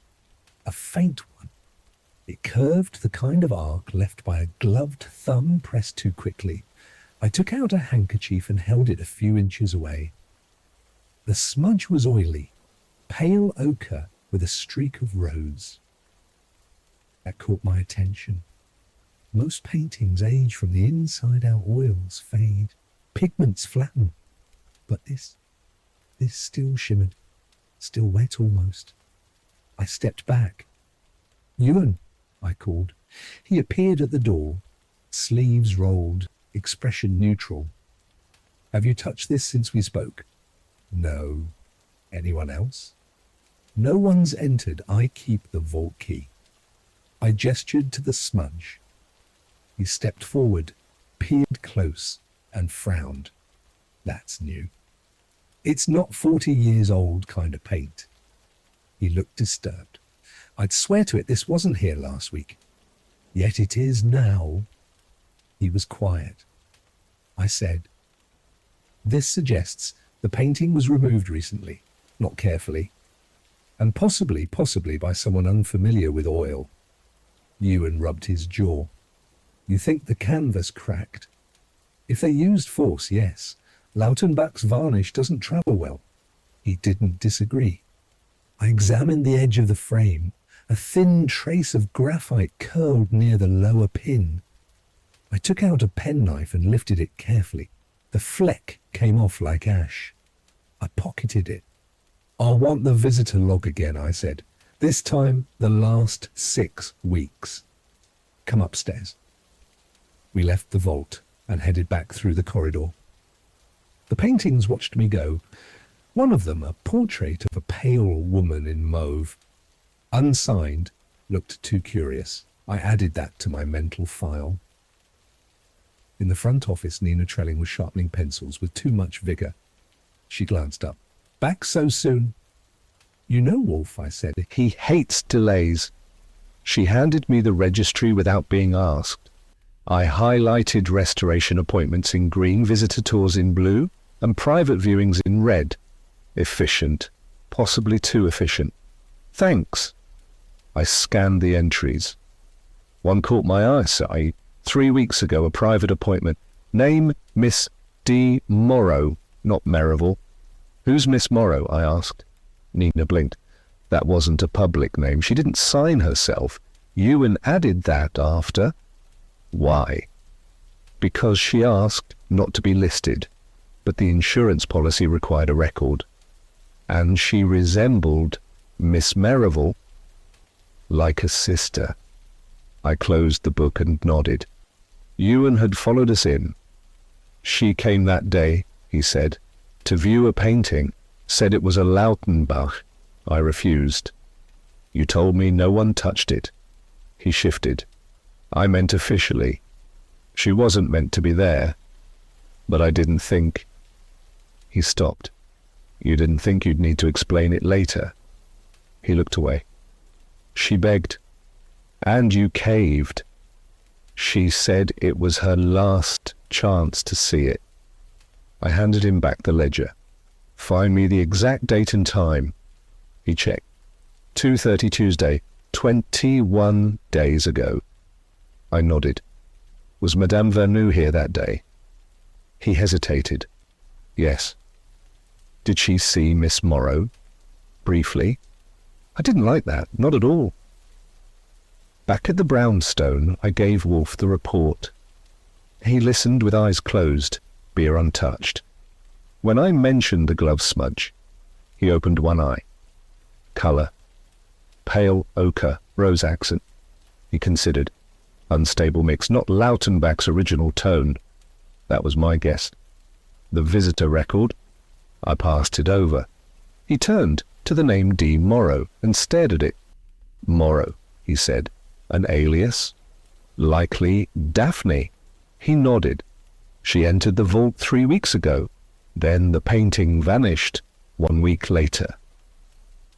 a faint one. It curved the kind of arc left by a gloved thumb pressed too quickly. I took out a handkerchief and held it a few inches away. The smudge was oily, pale ochre with a streak of rose. That caught my attention. Most paintings age from the inside out, oils fade, pigments flatten. But this still shimmered, still wet almost. I stepped back. Ewan, I called. He appeared at the door, sleeves rolled, expression neutral. Have you touched this since we spoke? No. Anyone else? No one's entered. I keep the vault key. I gestured to the smudge. He stepped forward, peered close, and frowned. That's new. It's not 40 years old kind of paint. He looked disturbed. I'd swear to it this wasn't here last week. Yet it is now. He was quiet. I said, this suggests the painting was removed recently, not carefully, and possibly by someone unfamiliar with oil. Ewan rubbed his jaw. You think the canvas cracked? If they used force, yes. Lautenbach's varnish doesn't travel well. He didn't disagree. I examined the edge of the frame. A thin trace of graphite curled near the lower pin. I took out a penknife and lifted it carefully. The fleck came off like ash. I pocketed it. "I'll want the visitor log again," I said. "This time, the last 6 weeks. Come upstairs." We left the vault and headed back through the corridor. The paintings watched me go. One of them, a portrait of a pale woman in mauve, unsigned, looked too curious. I added that to my mental file. In the front office, Nina Trelling was sharpening pencils with too much vigour. She glanced up. "Back so soon?" "You know Wolfe," I said. "He hates delays." She handed me the registry without being asked. I highlighted restoration appointments in green, visitor tours in blue, and private viewings in red. Efficient. Possibly too efficient. "Thanks." I scanned the entries. One caught my eye. 3 weeks ago, a private appointment. Name, Miss D. Morrow, not Merivale. "Who's Miss Morrow?" I asked. Nina blinked. "That wasn't a public name. She didn't sign herself. Ewan added that after." "Why?" "Because she asked not to be listed, but the insurance policy required a record. And she resembled Miss Merivale like a sister." I closed the book and nodded. Ewan had followed us in. "She came that day," he said, "to view a painting, said it was a Lautenbach. I refused. You told me no one touched it." He shifted. "I meant officially. She wasn't meant to be there, but I didn't think." He stopped. "You didn't think you'd need to explain it later?" He looked away. "She begged, and you caved. She said it was her last chance to see it." I handed him back the ledger. "Find me the exact date and time." He checked. 2:30 Tuesday, 21 days ago. I nodded. "Was Madame Vernou here that day?" He hesitated. "Yes." "Did she see Miss Morrow?" "Briefly." I didn't like that, not at all. Back at the brownstone, I gave Wolfe the report. He listened with eyes closed, beer untouched. When I mentioned the glove smudge, he opened one eye. Colour. Pale ochre, rose accent. He considered. Unstable mix, not Lautenbach's original tone. That was my guess. The visitor record. I passed it over. He turned to the name D. Morrow and stared at it. "Morrow," he said. "An alias? Likely Daphne." He nodded. "She entered the vault 3 weeks ago. Then the painting vanished 1 week later."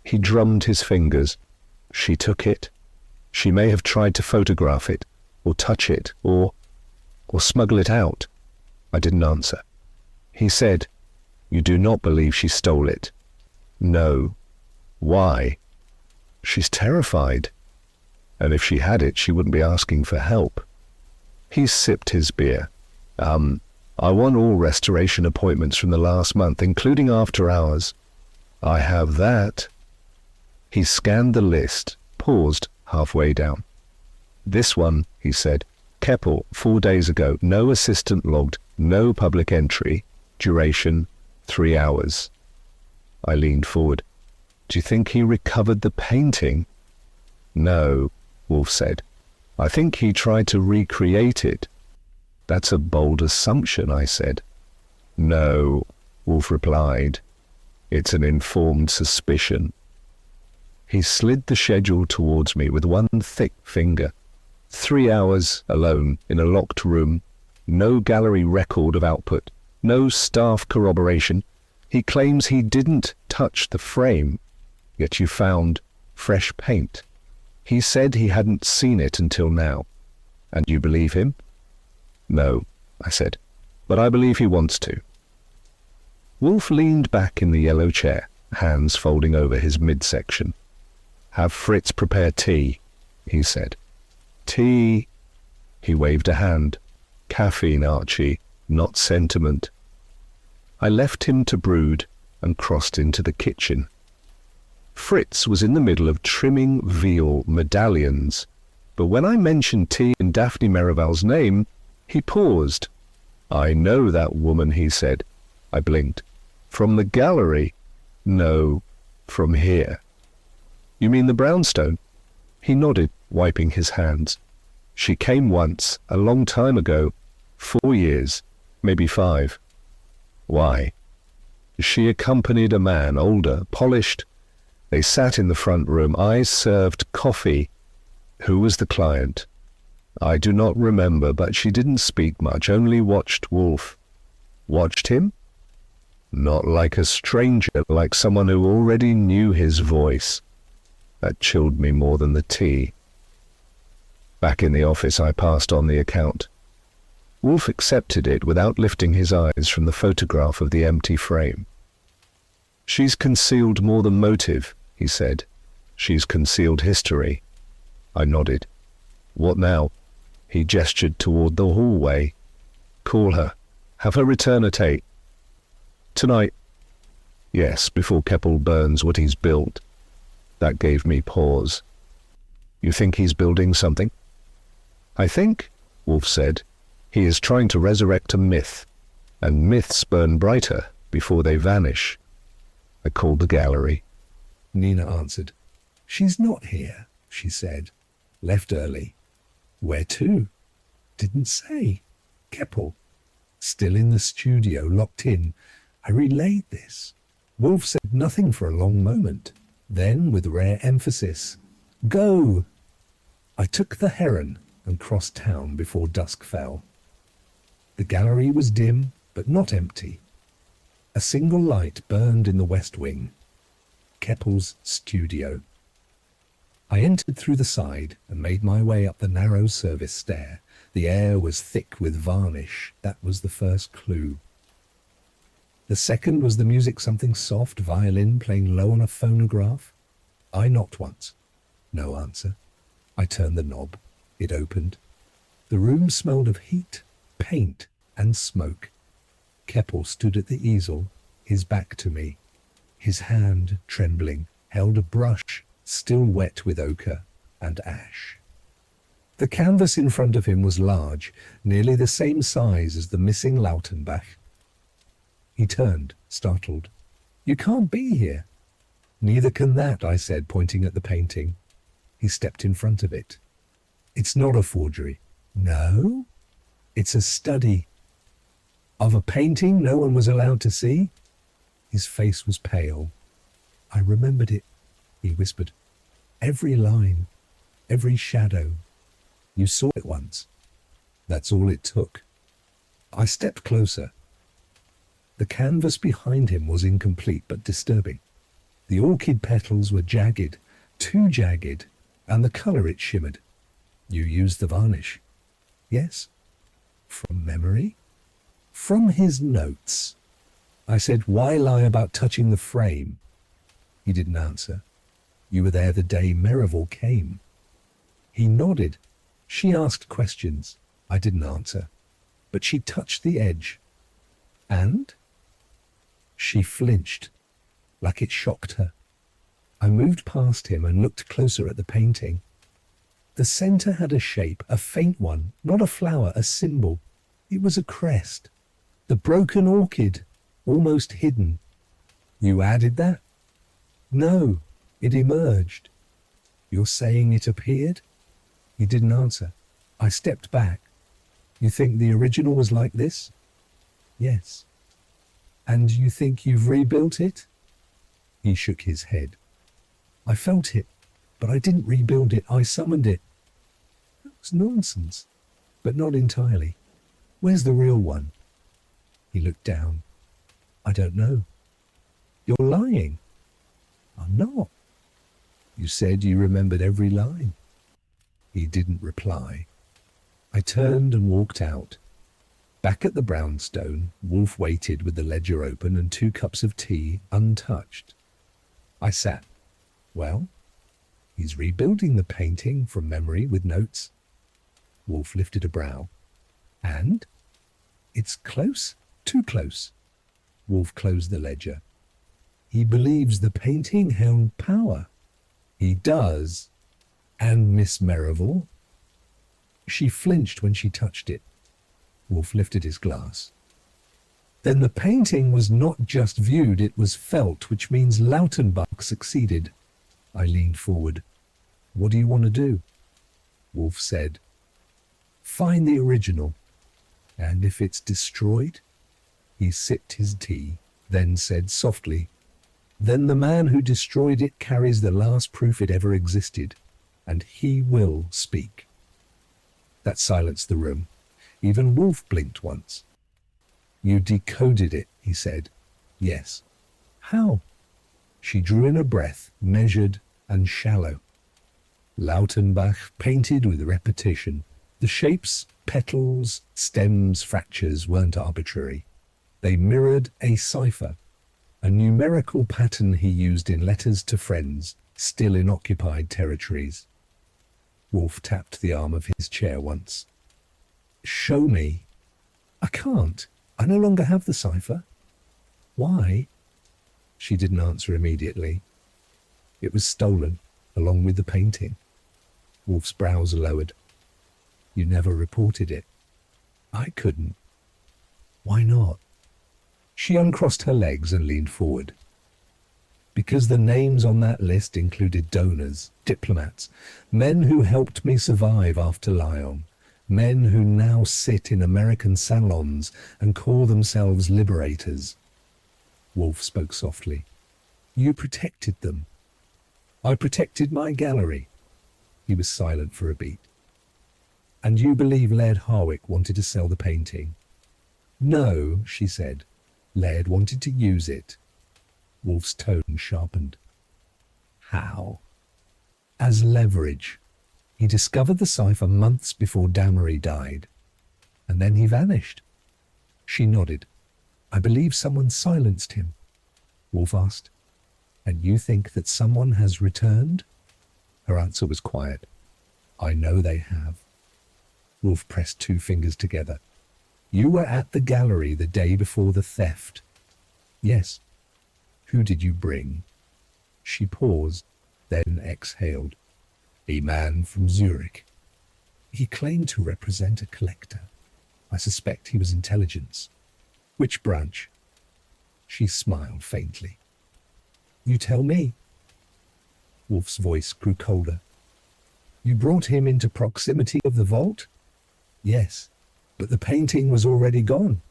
He drummed his fingers. "She took it. She may have tried to photograph it, or touch it, or smuggle it out." I didn't answer. He said, "You do not believe she stole it?" "No." "Why?" "She's terrified. And if she had it, she wouldn't be asking for help." He sipped his beer. I want all restoration appointments from the last month, including after hours." "I have that." He scanned the list, paused halfway down. "This one," he said. "Keppel, 4 days ago. No assistant logged, no public entry. Duration, 3 hours. I leaned forward. "Do you think he recovered the painting?" "No," Wolfe said. "I think he tried to recreate it." "That's a bold assumption," I said. "No," Wolfe replied. "It's an informed suspicion." He slid the schedule towards me with one thick finger. 3 hours alone in a locked room. No gallery record of output. No staff corroboration. He claims he didn't touch the frame, yet you found fresh paint. He said he hadn't seen it until now. And you believe him? "No," I said, "but I believe he wants to." Wolfe leaned back in the yellow chair, hands folding over his midsection. "Have Fritz prepare tea," he said. "Tea," he waved a hand. "Caffeine, Archie, not sentiment." I left him to brood. and crossed into the kitchen. Fritz was in the middle of trimming veal medallions, but when I mentioned tea in Daphne Merivale's name, he paused. "I know that woman," he said. I blinked. "From the gallery?" "No, from here." "You mean the brownstone?" He nodded, wiping his hands. "She came once, a long time ago. 4 years, maybe 5. "Why?" "She accompanied a man, older, polished. They sat in the front room. I served coffee." "Who was the client?" "I do not remember, but she didn't speak much, only watched Wolfe." "Watched him?" "Not like a stranger, like someone who already knew his voice." That chilled me more than the tea. Back in the office, I passed on the account. Wolfe accepted it without lifting his eyes from the photograph of the empty frame. "She's concealed more than motive," he said. "She's concealed history." I nodded. "What now?" He gestured toward the hallway. "Call her. Have her return at 8. "Tonight?" "Yes, before Keppel burns what he's built." That gave me pause. "You think he's building something?" "I think," Wolfe said, "he is trying to resurrect a myth, and myths burn brighter before they vanish." I called the gallery. Nina answered. "She's not here," she said. "Left early." "Where to?" "Didn't say." "Keppel." "Still in the studio, locked in." I relayed this. Wolfe said nothing for a long moment. Then, with rare emphasis, "Go!" I took the Heron and crossed town before dusk fell. The gallery was dim, but not empty. A single light burned in the west wing. Keppel's studio. I entered through the side and made my way up the narrow service stair. The air was thick with varnish. That was the first clue. The second was the music, something soft, violin playing low on a phonograph. I knocked once. No answer. I turned the knob. It opened. The room smelled of heat, paint, and smoke. Keppel stood at the easel, his back to me. His hand, trembling, held a brush, still wet with ochre and ash. The canvas in front of him was large, nearly the same size as the missing Lautenbach. He turned, startled. "You can't be here." "Neither can that," I said, pointing at the painting. He stepped in front of it. "It's not a forgery." "No? It's a study." "Of a painting no one was allowed to see?" His face was pale. "I remembered it," he whispered. "Every line, every shadow. You saw it once. That's all it took." I stepped closer. The canvas behind him was incomplete but disturbing. The orchid petals were jagged, too jagged, and the colour it shimmered. "You used the varnish." "Yes." "From memory?" "From his notes." I said, "Why lie about touching the frame?" He didn't answer. "You were there the day Merivale came." He nodded. "She asked questions." I didn't answer. "But she touched the edge." "And?" She flinched, like it shocked her. I moved past him and looked closer at the painting. The centre had a shape, a faint one, not a flower, a symbol. It was a crest. The broken orchid, almost hidden. "You added that?" "No, it emerged." "You're saying it appeared?" He didn't answer. I stepped back. "You think the original was like this?" "Yes." "And you think you've rebuilt it?" He shook his head. "I felt it, but I didn't rebuild it. I summoned it." "That was nonsense." "But not entirely. Where's the real one?" He looked down. "I don't know." "You're lying." "I'm not." "You said you remembered every line." He didn't reply. I turned and walked out. Back at the brownstone, Wolfe waited with the ledger open and 2 cups of tea untouched. I sat. "Well?" "He's rebuilding the painting from memory with notes." Wolfe lifted a brow. "And?" "It's close, too close." Wolfe closed the ledger. He believes the painting held power. He does. And Miss Merrivale? She flinched when she touched it. Wolfe lifted his glass. Then the painting was not just viewed, it was felt, which means Lautenbach succeeded. I leaned forward. What do you want to do? Wolfe said, find the original. And if it's destroyed? He sipped his tea, then said softly, then the man who destroyed it carries the last proof it ever existed, and he will speak. That silenced the room. Even Wolfe blinked once. You decoded it, he said. Yes. How? She drew in a breath, measured and shallow. Lautenbach painted with repetition. The shapes, petals, stems, fractures weren't arbitrary. They mirrored a cipher, a numerical pattern he used in letters to friends, still in occupied territories. Wolfe tapped the arm of his chair once. Show me. I can't. I no longer have the cipher. Why? She didn't answer immediately. It was stolen, along with the painting. Wolfe's brows lowered. You never reported it. I couldn't. Why not? She uncrossed her legs and leaned forward. Because the names on that list included donors, diplomats, men who helped me survive after Lyon, men who now sit in American salons and call themselves liberators. Wolfe spoke softly. You protected them. I protected my gallery. He was silent for a beat. And you believe Laird Harwick wanted to sell the painting? No, she said. Laird wanted to use it. Wolfe's tone sharpened. How? As leverage. He discovered the cipher months before Damery died. And then he vanished. She nodded. I believe someone silenced him. Wolfe asked. And you think that someone has returned? Her answer was quiet. I know they have. Wolfe pressed two fingers together. You were at the gallery the day before the theft. Yes. Who did you bring? She paused, then exhaled. A man from Zurich. He claimed to represent a collector. I suspect he was intelligence. Which branch? She smiled faintly. You tell me. Wolfe's voice grew colder. You brought him into proximity of the vault? Yes, but the painting was already gone.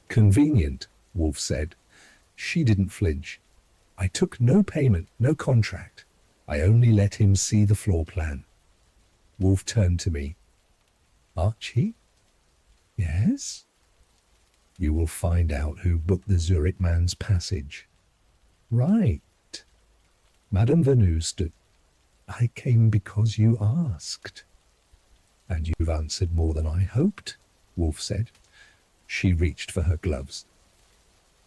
Convenient, Wolfe said. She didn't flinch. I took no payment, no contract. I only let him see the floor plan. Wolfe turned to me. Archie? Yes? You will find out who booked the Zurich man's passage. Right. Madame Venu stood. I came because you asked. And you've answered more than I hoped, Wolfe said. She reached for her gloves.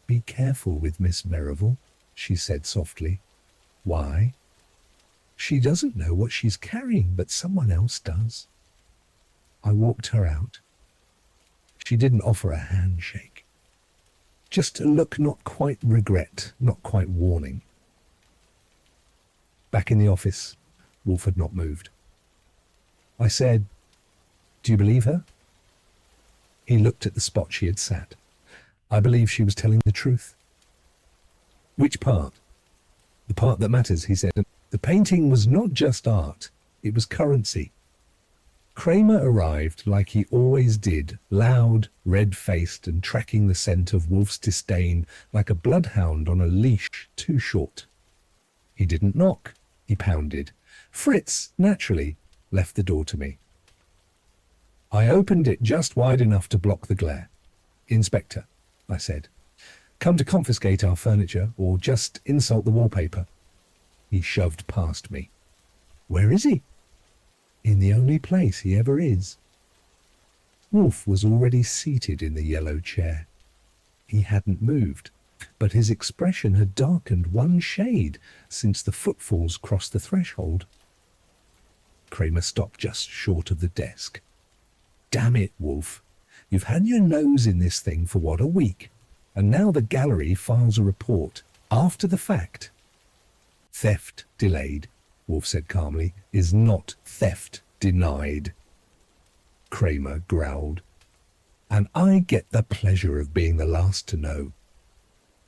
Be careful with Miss Merrivale, she said softly. Why? She doesn't know what she's carrying, but someone else does. I walked her out. She didn't offer a handshake. Just a look not quite regret, not quite warning. Back in the office, Wolfe had not moved. I said, do you believe her? He looked at the spot she had sat. I believe she was telling the truth. Which part? The part that matters, he said. The painting was not just art, it was currency. Kramer arrived like he always did, loud, red-faced and tracking the scent of Wolfe's disdain like a bloodhound on a leash too short. He didn't knock, he pounded. Fritz, naturally, left the door to me. I opened it just wide enough to block the glare. Inspector, I said, come to confiscate our furniture or just insult the wallpaper. He shoved past me. Where is he? In the only place he ever is. Wolfe was already seated in the yellow chair. He hadn't moved, but his expression had darkened one shade since the footfalls crossed the threshold. Kramer stopped just short of the desk. Damn it, Wolfe. You've had your nose in this thing for what, a week? And now the gallery files a report. after the fact. Theft delayed, Wolfe said calmly, is not theft denied. Kramer growled. And I get the pleasure of being the last to know.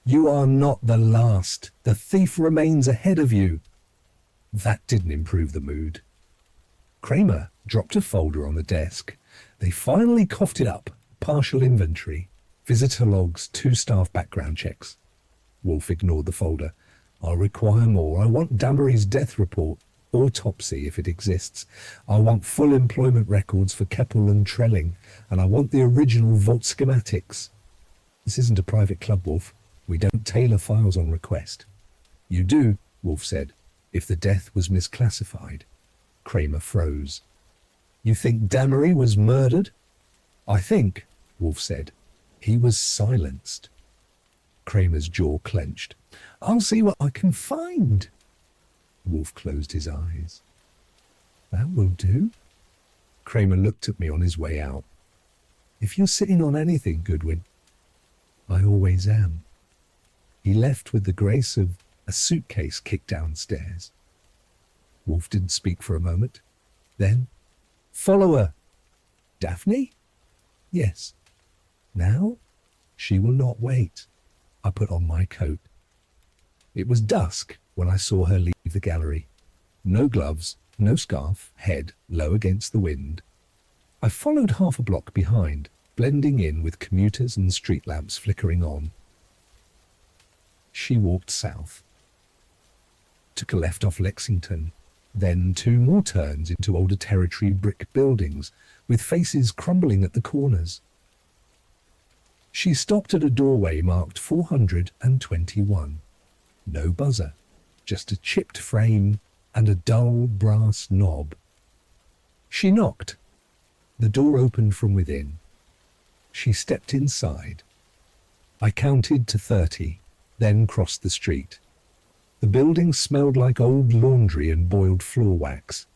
You are not the last. The thief remains ahead of you. That didn't improve the mood. Kramer dropped a folder on the desk. They finally coughed it up. Partial inventory. Visitor logs, 2 staff background checks. Wolfe ignored the folder. I'll require more. I want Damery's death report. Autopsy, if it exists. I want full employment records for Keppel and Trelling. And I want the original vault schematics. This isn't a private club, Wolfe. We don't tailor files on request. You do, Wolfe said, if the death was misclassified. Kramer froze. You think Damery was murdered? I think, Wolfe said, he was silenced. Kramer's jaw clenched. I'll see what I can find. Wolfe closed his eyes. That will do. Kramer looked at me on his way out. If you're sitting on anything, Goodwin, I always am. He left with the grace of a suitcase kicked downstairs. Wolfe didn't speak for a moment. Then, follow her. Daphne? Yes. Now, she will not wait. I put on my coat. It was dusk when I saw her leave the gallery. No gloves, no scarf, head low against the wind. I followed half a block behind, blending in with commuters and street lamps flickering on. She walked south. Took a left off Lexington, then 2 more turns into older territory brick buildings, with faces crumbling at the corners. She stopped at a doorway marked 421. No buzzer, just a chipped frame and a dull brass knob. She knocked. The door opened from within. She stepped inside. I counted to 30, then crossed the street. The building smelled like old laundry and boiled floor wax.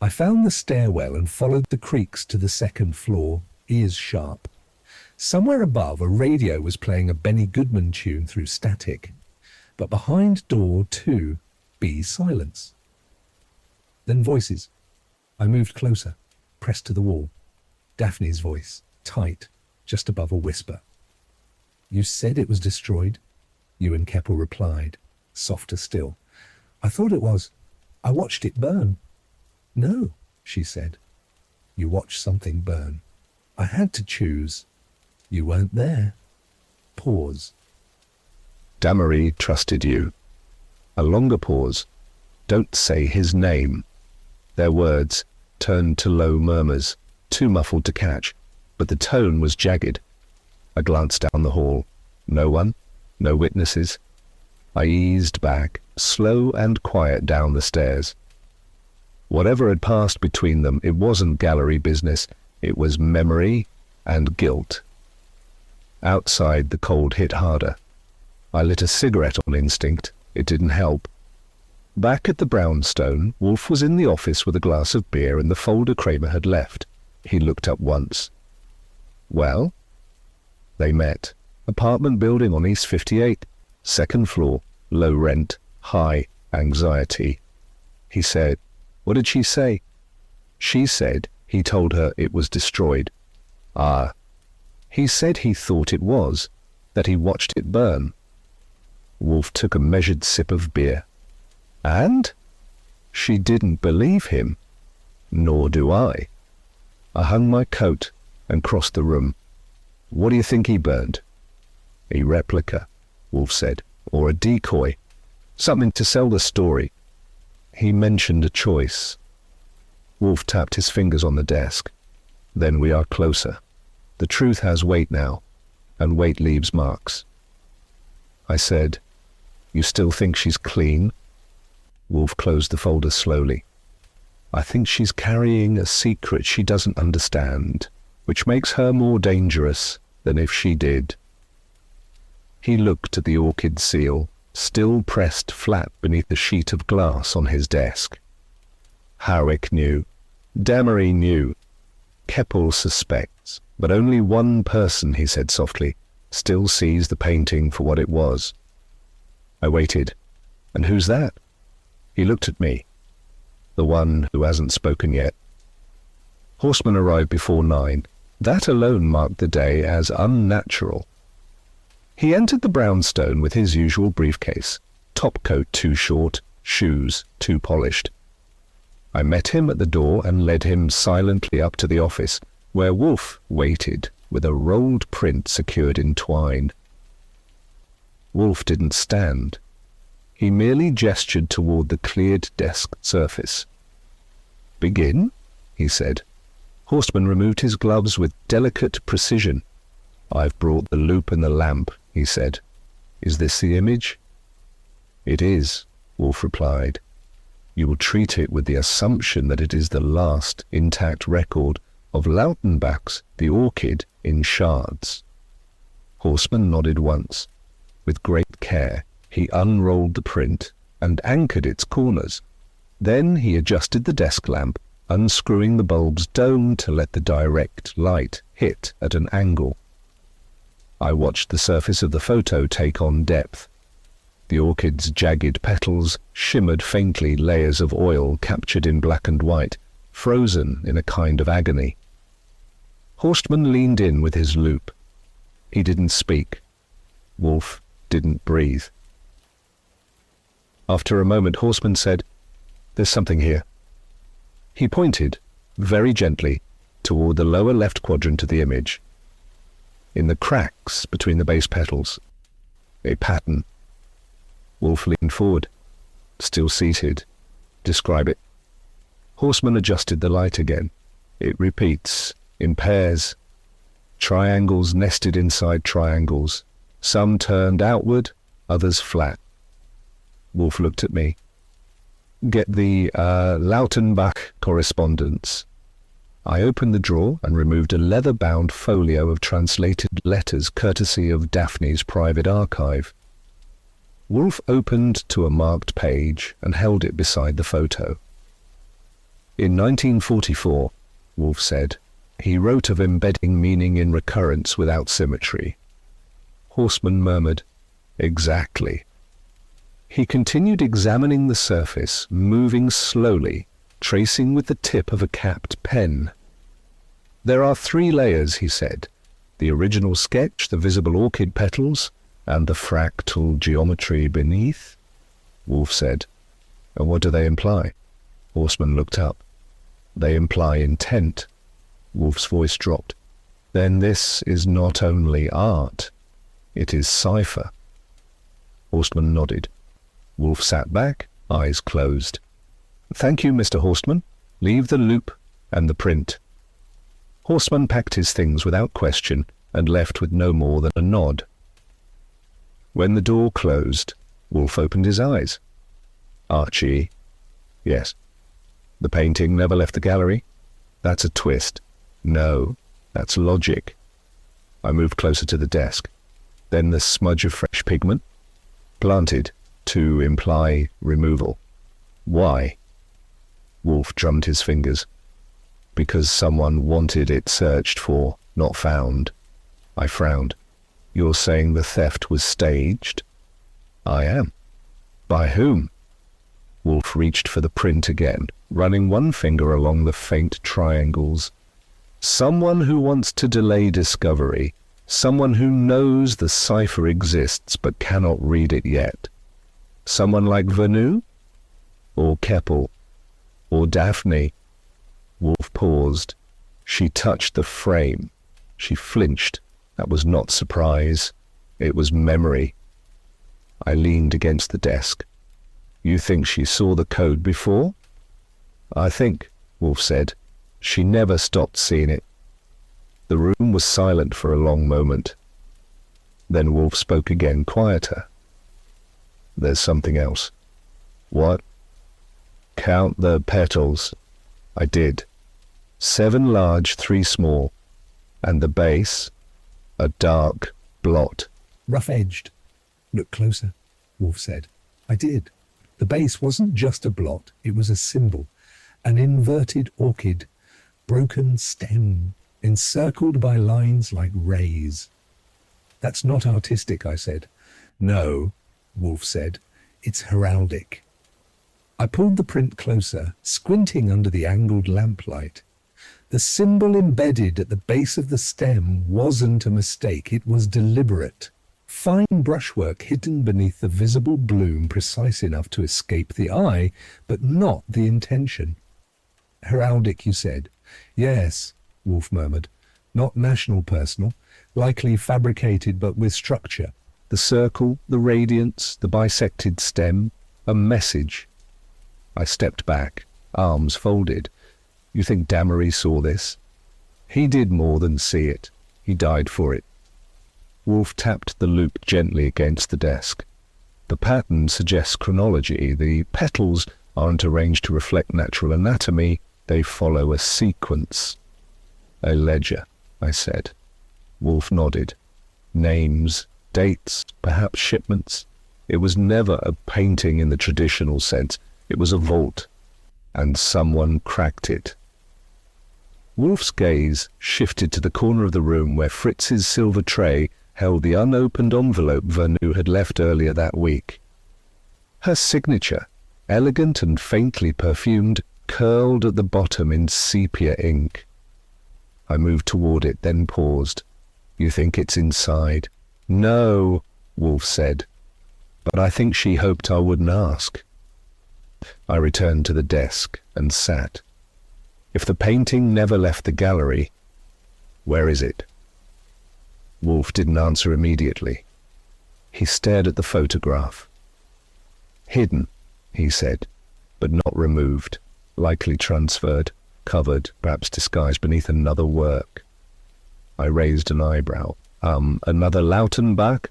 I found the stairwell and followed the creaks to the 2nd floor, ears sharp. Somewhere above, a radio was playing a Benny Goodman tune through static. But behind door 2, be silence. Then voices. I moved closer, pressed to the wall. Daphne's voice, tight, just above a whisper. You said it was destroyed? Ewan Keppel replied, softer still. I thought it was. I watched it burn. No, she said. You watched something burn. I had to choose. You weren't there. Pause. Damery trusted you. A longer pause. Don't say his name. Their words turned to low murmurs, too muffled to catch, but the tone was jagged. I glanced down the hall. No one, no witnesses. I eased back, slow and quiet down the stairs. Whatever had passed between them, it wasn't gallery business. It was memory and guilt. Outside, the cold hit harder. I lit a cigarette on instinct. It didn't help. Back at the brownstone, Wolfe was in the office with a glass of beer and the folder Kramer had left. He looked up once. Well? They met. Apartment building on East 58. 2nd floor. Low rent. High anxiety. He said, what did she say? She said he told her it was destroyed. Ah. He said he thought it was, that he watched it burn. Wolfe took a measured sip of beer. And? She didn't believe him. Nor do I. I hung my coat and crossed the room. What do you think he burned? A replica, Wolfe said, or a decoy. Something to sell the story. He mentioned a choice. Wolfe tapped his fingers on the desk. Then we are closer. The truth has weight now, and weight leaves marks. I said, you still think she's clean? Wolfe closed the folder slowly. I think she's carrying a secret she doesn't understand, which makes her more dangerous than if she did. He looked at the orchid seal, still pressed flat beneath the sheet of glass on his desk. Howick knew. Damery knew. Keppel suspects, but only one person, he said softly, still sees the painting for what it was. I waited. "And who's that?" He looked at me. "The one who hasn't spoken yet." Horseman arrived before 9. That alone marked the day as unnatural. He entered the brownstone with his usual briefcase, top coat too short, shoes too polished. I met him at the door and led him silently up to the office, where Wolfe waited with a rolled print secured in twine. Wolfe didn't stand. He merely gestured toward the cleared desk surface. "Begin?" he said. Horseman removed his gloves with delicate precision. "I've brought the loupe and the lamp," he said. "Is this the image?" "It is," Wolfe replied. "You will treat it with the assumption that it is the last intact record of Lautenbach's The Orchid in shards." Horseman nodded once. With great care, he unrolled the print and anchored its corners. Then he adjusted the desk lamp, unscrewing the bulb's dome to let the direct light hit at an angle. I watched the surface of the photo take on depth. The orchid's jagged petals shimmered faintly, layers of oil captured in black and white, frozen in a kind of agony. Horstman leaned in with his loupe. He didn't speak. Wolfe didn't breathe. After a moment, Horstman said, "There's something here." He pointed, very gently, toward the lower left quadrant of the image. In the cracks between the base petals, a pattern. Wolfe leaned forward, still seated. "Describe it." Horseman adjusted the light again. "It repeats, in pairs. Triangles nested inside triangles. Some turned outward, others flat." Wolfe looked at me. "Get the Lautenbach correspondence." I opened the drawer and removed a leather-bound folio of translated letters courtesy of Daphne's private archive. Wolfe opened to a marked page and held it beside the photo. "In 1944, Wolfe said, he wrote of embedding meaning in recurrence without symmetry." Horseman murmured, "Exactly." He continued examining the surface, moving slowly, tracing with the tip of a capped pen. "There are 3 layers," he said. "The original sketch, the visible orchid petals, and the fractal geometry beneath." Wolfe said, "And what do they imply?" Horseman looked up. "They imply intent." Wolfe's voice dropped. "Then this is not only art, it is cipher." Horstman nodded. Wolfe sat back, eyes closed. "Thank you, Mr. Horstman. Leave the loupe and the print." Horstman packed his things without question and left with no more than a nod. When the door closed, Wolfe opened his eyes. "Archie?" "Yes." "The painting never left the gallery?" "That's a twist." "No, that's logic." I moved closer to the desk. "Then the smudge of fresh pigment?" "Planted, to imply removal." "Why?" Wolfe drummed his fingers. "Because someone wanted it searched for, not found." I frowned. "You're saying the theft was staged?" "I am." "By whom?" Wolfe reached for the print again, running one finger along the faint triangles. "Someone who wants to delay discovery. Someone who knows the cipher exists but cannot read it yet. Someone like Vanu? Or Keppel? Or Daphne?" Wolfe paused. She touched the frame. She flinched. That was not surprise. It was memory. I leaned against the desk. "You think she saw the code before?" "I think," Wolfe said, "she never stopped seeing it." The room was silent for a long moment. Then Wolfe spoke again, quieter. "There's something else." "What?" "Count the petals." I did. 7 large, 3 small. And the base, a dark blot. "Rough-edged." "Look closer," Wolfe said. I did. The base wasn't just a blot, it was a symbol. An inverted orchid, broken stem, encircled by lines like rays. "That's not artistic," I said. "No, Wolfe said. It's heraldic. I pulled the print closer, squinting under the angled lamplight. The symbol embedded at the base of the stem wasn't a mistake, it was deliberate. Fine brushwork hidden beneath the visible bloom precise enough to escape the eye, but not the intention. Heraldic, you said? Yes, Wolfe murmured. Not national personal, likely fabricated but with structure. The circle, the radiance, the bisected stem, a message. I stepped back, arms folded. You think Damery saw this? He did more than see it. He died for it. Wolfe tapped the loop gently against the desk. The pattern suggests chronology. The petals aren't arranged to reflect natural anatomy. They follow a sequence. A ledger, I said. Wolfe nodded. Names, dates, perhaps shipments. It was never a painting in the traditional sense. It was a vault, and someone cracked it. Wolfe's gaze shifted to the corner of the room where Fritz's silver tray held the unopened envelope Vernu had left earlier that week. Her signature, elegant and faintly perfumed, curled at the bottom in sepia ink. I moved toward it, then paused. You think it's inside? No, Wolfe said. But I think she hoped I wouldn't ask. I returned to the desk and sat. If the painting never left the gallery, where is it? Wolfe didn't answer immediately. He stared at the photograph. Hidden, he said, but not removed, likely transferred, covered, perhaps disguised beneath another work. I raised an eyebrow. Another Lautenbach?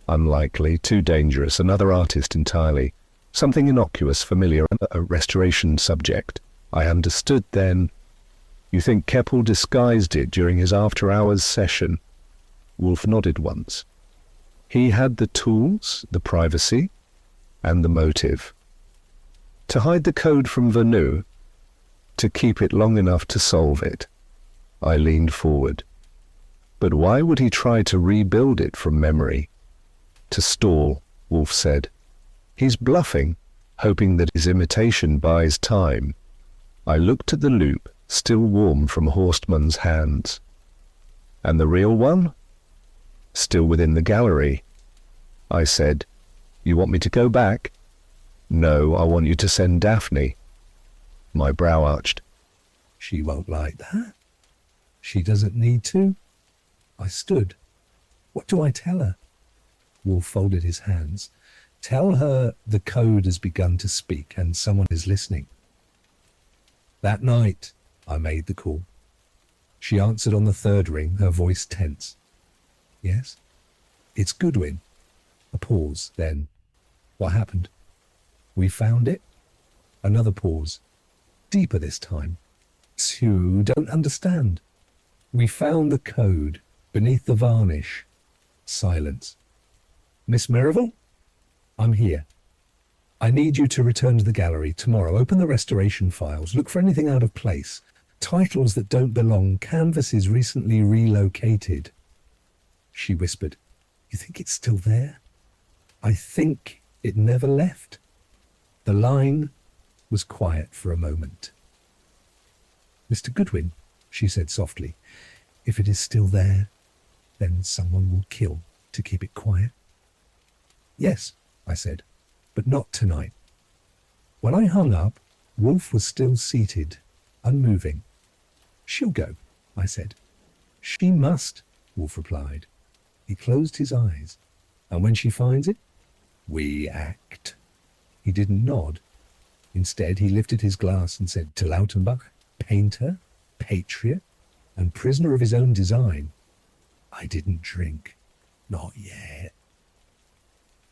Unlikely, too dangerous, another artist entirely. Something innocuous, familiar, a restoration subject. I understood then. You think Keppel disguised it during his after-hours session? Wolfe nodded once. He had the tools, the privacy, and the motive. To hide the code from Vernu, to keep it long enough to solve it. I leaned forward. But why would he try to rebuild it from memory? To stall, Wolfe said. He's bluffing, hoping that his imitation buys time. I looked at the loop, still warm from Horstmann's hands. And the real one? Still within the gallery. I said, You want me to go back? No, I want you to send Daphne. My brow arched. She won't like that. She doesn't need to. I stood. What do I tell her? Wolfe folded his hands. Tell her the code has begun to speak and someone is listening. That night, I made the call. She answered on the third ring, her voice tense. Yes? It's Goodwin. A pause, then. What happened? We found it? Another pause. Deeper this time. You don't understand. We found the code beneath the varnish. Silence. Miss Miravel? I'm here. I need you to return to the gallery tomorrow. Open the restoration files. Look for anything out of place. Titles that don't belong. Canvases recently relocated. She whispered, You think it's still there? I think it never left. The line was quiet for a moment. Mr. Goodwin, she said softly, if it is still there, then someone will kill to keep it quiet. Yes, I said, but not tonight. When I hung up, Wolfe was still seated, unmoving. She'll go, I said. She must, Wolfe replied. He closed his eyes. And when she finds it, we act. He didn't nod. Instead, he lifted his glass and said, To Lautenbach, painter, patriot, and prisoner of his own design. I didn't drink. Not yet.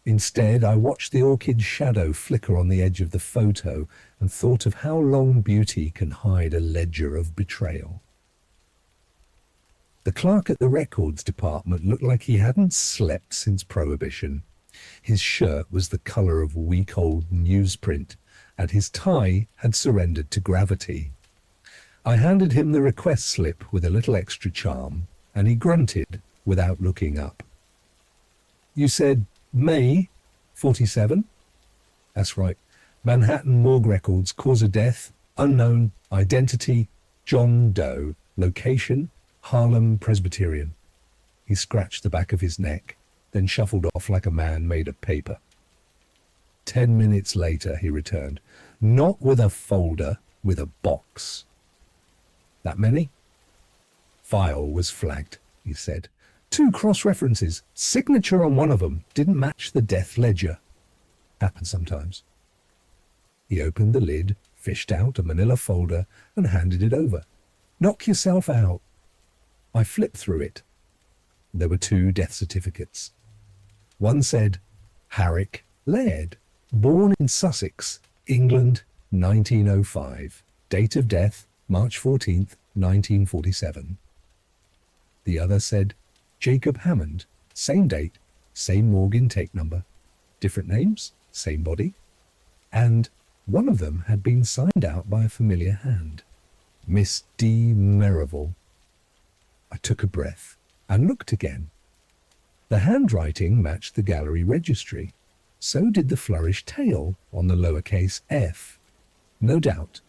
Instead, I watched the orchid's shadow flicker on the edge of the photo and thought of how long beauty can hide a ledger of betrayal. The clerk at the records department looked like he hadn't slept since Prohibition. His shirt was the colour of week-old newsprint, and his tie had surrendered to gravity. I handed him the request slip with a little extra charm, and he grunted without looking up. You said May 47? That's right. Manhattan morgue records, cause of death, unknown, identity, John Doe, location, Harlem Presbyterian. He scratched the back of his neck, then shuffled off like a man made of paper. 10 minutes later, he returned, not with a folder, with a box. That many? File was flagged, he said. 2 cross-references. Signature on one of them didn't match the death ledger. Happens sometimes. He opened the lid, fished out a manila folder, and handed it over. Knock yourself out. I flipped through it. There were 2 death certificates. One said, Harrick Laird, born in Sussex, England, 1905. Date of death, March 14th, 1947. The other said, Jacob Hammond, same date, same morgue intake number. Different names, same body. And one of them had been signed out by a familiar hand. Miss D. Merivale. I took a breath and looked again. The handwriting matched the gallery registry. So did the flourished tail on the lowercase f. No doubt.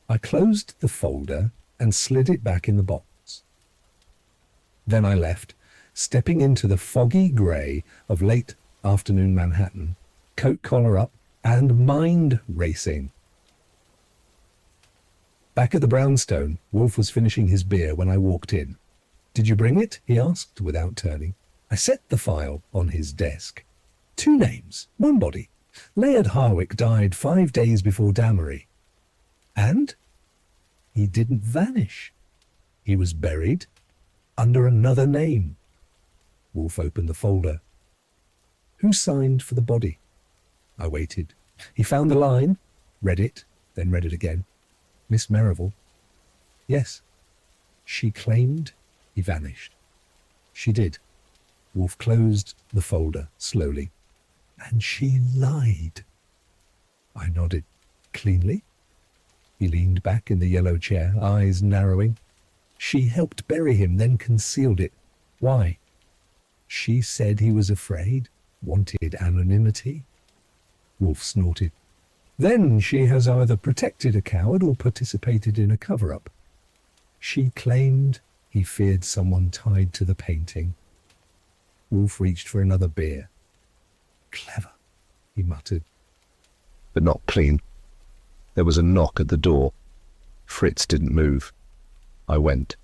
I closed the folder and slid it back in the box. Then I left, stepping into the foggy grey of late afternoon Manhattan, coat collar up and mind racing. Back at the brownstone, Wolfe was finishing his beer when I walked in. Did you bring it? He asked without turning. I set the file on his desk. 2 names, 1 body. Laird Harwick died 5 days before Damery. And he didn't vanish. He was buried under another name. Wolfe opened the folder. Who signed for the body? I waited. He found the line, read it, then read it again. Miss Merivale. Yes. She claimed he vanished. She did. Wolfe closed the folder slowly. And she lied. I nodded. Cleanly? He leaned back in the yellow chair, eyes narrowing. She helped bury him, then concealed it. Why? She said he was afraid, wanted anonymity. Wolfe snorted. Then she has either protected a coward or participated in a cover-up. She claimed he feared someone tied to the painting. Wolfe reached for another beer. Clever, he muttered. But not clean. There was a knock at the door. Fritz didn't move. I went.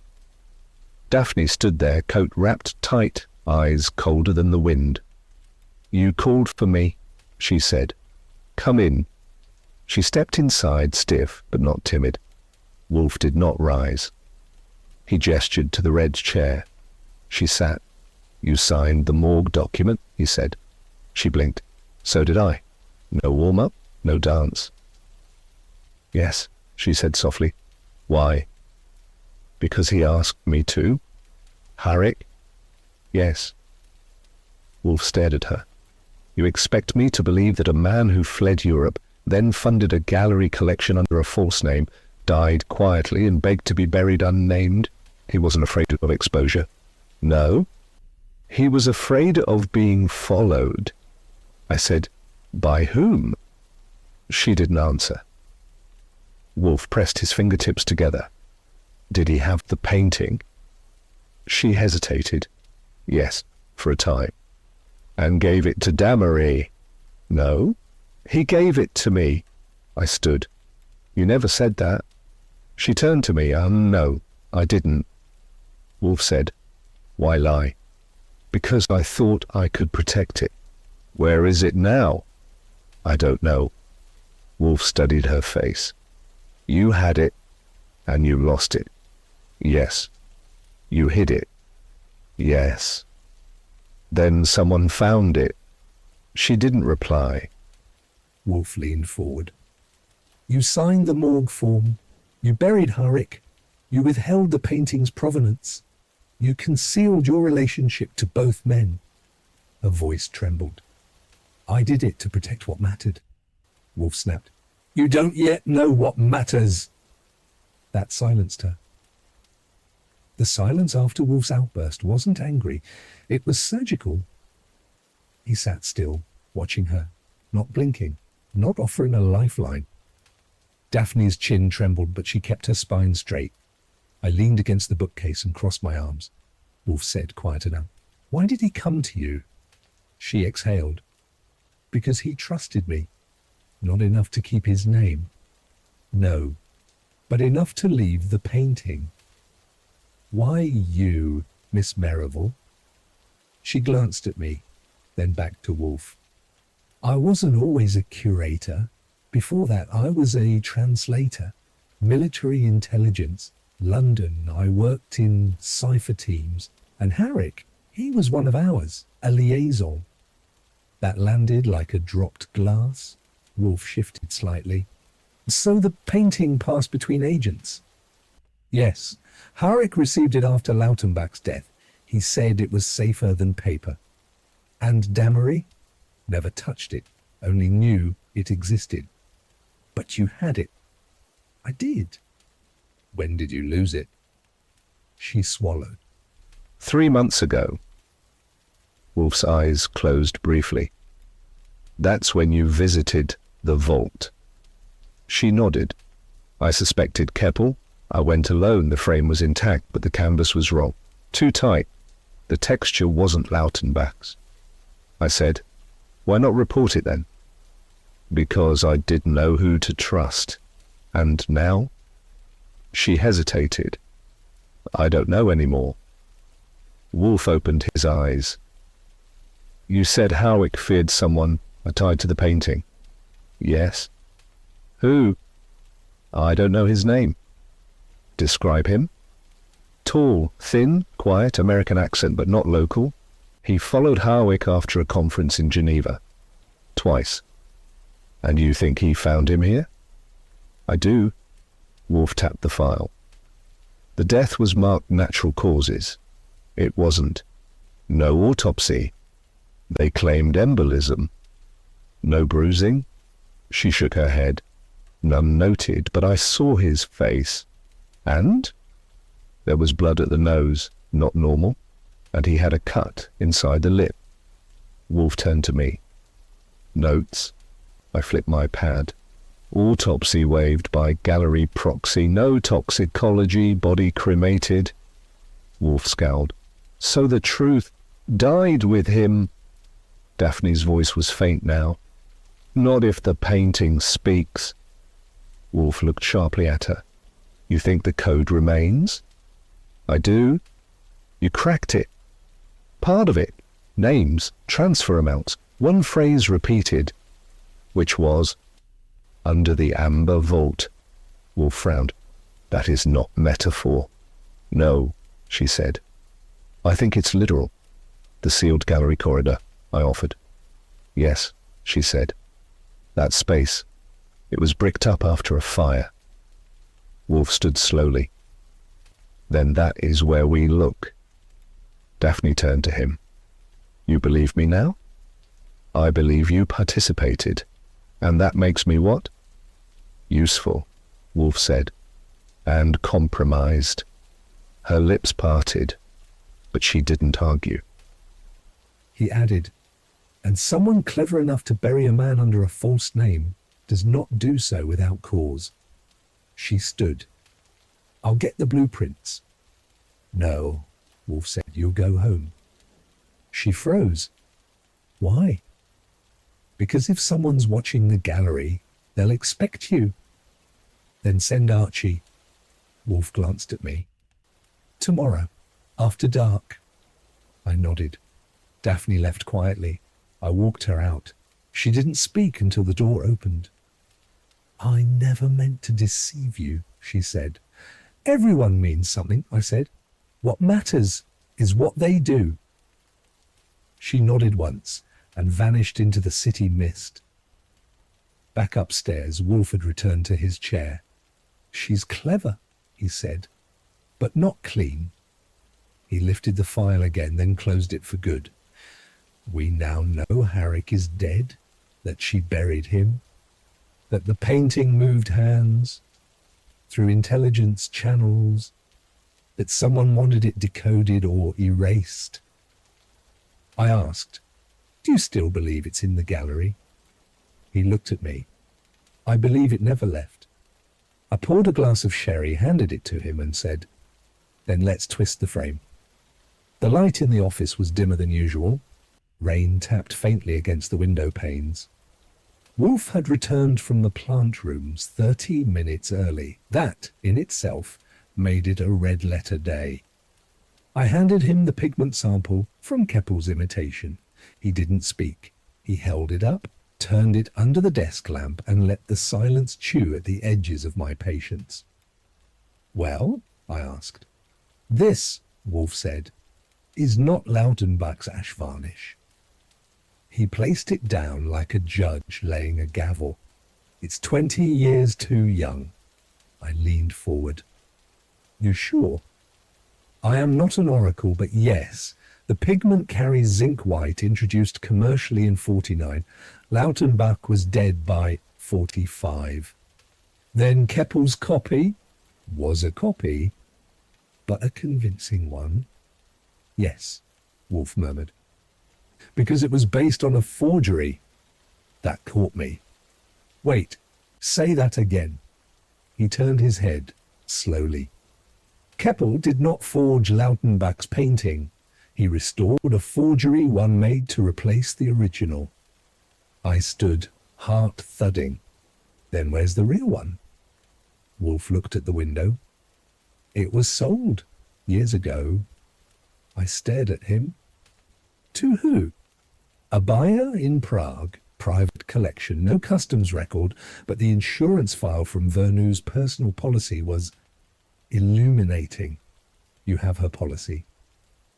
Daphne stood there, coat wrapped tight, eyes colder than the wind. You called for me, she said. Come in. She stepped inside, stiff but not timid. Wolfe did not rise. He gestured to the red chair. She sat. You signed the morgue document, he said. She blinked. So did I. No warm-up, no dance. Yes, she said softly. Why? Because he asked me to. Harrick? Yes. Wolfe stared at her. You expect me to believe that a man who fled Europe, then funded a gallery collection under a false name, died quietly and begged to be buried unnamed? He wasn't afraid of exposure. No. He was afraid of being followed. I said, by whom? She didn't answer. Wolfe pressed his fingertips together. Did he have the painting? She hesitated. Yes, for a time. And gave it to Damery? No. He gave it to me. I stood. You never said that. She turned to me. No, I didn't. Wolfe said, why lie? Because I thought I could protect it. Where is it now? I don't know. Wolfe studied her face. You had it, and you lost it. Yes. You hid it. Yes. Then someone found it. She didn't reply. Wolfe leaned forward. You signed the morgue form. You buried Harrick. You withheld the painting's provenance. You concealed your relationship to both men. Her voice trembled. I did it to protect what mattered. Wolfe snapped. You don't yet know what matters. That silenced her. The silence after Wolfe's outburst wasn't angry. It was surgical. He sat still, watching her, not blinking, not offering a lifeline. Daphne's chin trembled, but she kept her spine straight. I leaned against the bookcase and crossed my arms. Wolfe said, quiet enough. Why did he come to you? She exhaled. Because he trusted me. Not enough to keep his name. No, but enough to leave the painting. Why you, Miss Merivale? She glanced at me, then back to Wolfe. I wasn't always a curator. Before that, I was a translator. Military intelligence. London, I worked in cipher teams. And Harrick, he was one of ours, a liaison. That landed like a dropped glass. Wolfe shifted slightly. So the painting passed between agents? Yes. Harrick received it after Lautenbach's death. He said it was safer than paper. And Damery? Never touched it, only knew it existed. But you had it. I did. When did you lose it? She swallowed. 3 months ago. Wolfe's eyes closed briefly. That's when you visited the vault. She nodded. I suspected Keppel. I went alone. The frame was intact, but the canvas was wrong. Too tight. The texture wasn't Lautenbach's. I said, why not report it then? Because I didn't know who to trust. And now? She hesitated. I don't know anymore. Wolfe opened his eyes. You said Howick feared someone tied to the painting. Yes. Who? I don't know his name. Describe him. Tall, thin, quiet, American accent but not local. He followed Howick after a conference in Geneva. Twice. And you think he found him here? I do. Wolfe tapped the file. The death was marked natural causes. It wasn't. No autopsy. They claimed embolism. No bruising? She shook her head. None noted, but I saw his face. And? There was blood at the nose, not normal, and he had a cut inside the lip. Wolfe turned to me. Notes. I flipped my pad. Autopsy waived by gallery proxy. No toxicology. Body cremated. Wolfe scowled. So the truth died with him. Daphne's voice was faint now. Not if the painting speaks. Wolfe looked sharply at her. You think the code remains? I do. You cracked it. Part of it. Names, transfer amounts, one phrase repeated, which was, under the amber vault. Wolfe frowned. That is not metaphor. No, she said. I think it's literal. The sealed gallery corridor, I offered. Yes, she said. That space. It was bricked up after a fire. Wolfe stood slowly. Then that is where we look. Daphne turned to him. You believe me now? I believe you participated. And that makes me what? Useful, Wolfe said. And compromised. Her lips parted, but she didn't argue. He added, and someone clever enough to bury a man under a false name does not do so without cause. She stood. I'll get the blueprints. No, Wolfe said, you'll go home. She froze. Why? Because if someone's watching the gallery, they'll expect you. Then send Archie. Wolfe glanced at me. Tomorrow, after dark. I nodded. Daphne left quietly. I walked her out. She didn't speak until the door opened. I never meant to deceive you, she said. Everyone means something, I said. What matters is what they do. She nodded once and vanished into the city mist. Back upstairs, Wolfe had returned to his chair. She's clever, he said, but not clean. He lifted the file again, then closed it for good. We now know Harrick is dead, that she buried him, that the painting moved hands through intelligence channels, that someone wanted it decoded or erased. I asked, Do you still believe it's in the gallery? He looked at me. I believe it never left. I poured a glass of sherry, handed it to him and said, then let's twist the frame. The light in the office was dimmer than usual. Rain tapped faintly against the window panes. Wolfe had returned from the plant rooms 30 minutes early. That, in itself, made it a red-letter day. I handed him the pigment sample from Keppel's imitation. He didn't speak. He held it up, turned it under the desk lamp, and let the silence chew at the edges of my patience. Well? I asked. This, Wolfe said, is not Lautenbach's ash varnish. He placed it down like a judge laying a gavel. It's 20 years too young. I leaned forward. You sure? I am not an oracle, but yes, the pigment carries zinc white introduced commercially in 49. Lautenbach was dead by 45. Then Keppel's copy was a copy, but a convincing one. Yes, Wolfe murmured. Because it was based on a forgery. That caught me. Wait, say that again. He turned his head slowly. Keppel did not forge Lautenbach's painting. He restored a forgery one made to replace the original. I stood, heart thudding. Then where's the real one? Wolfe looked at the window. It was sold years ago. I stared at him. To who? A buyer in Prague, private collection, no customs record, but the insurance file from Vernoux's personal policy was illuminating. You have her policy.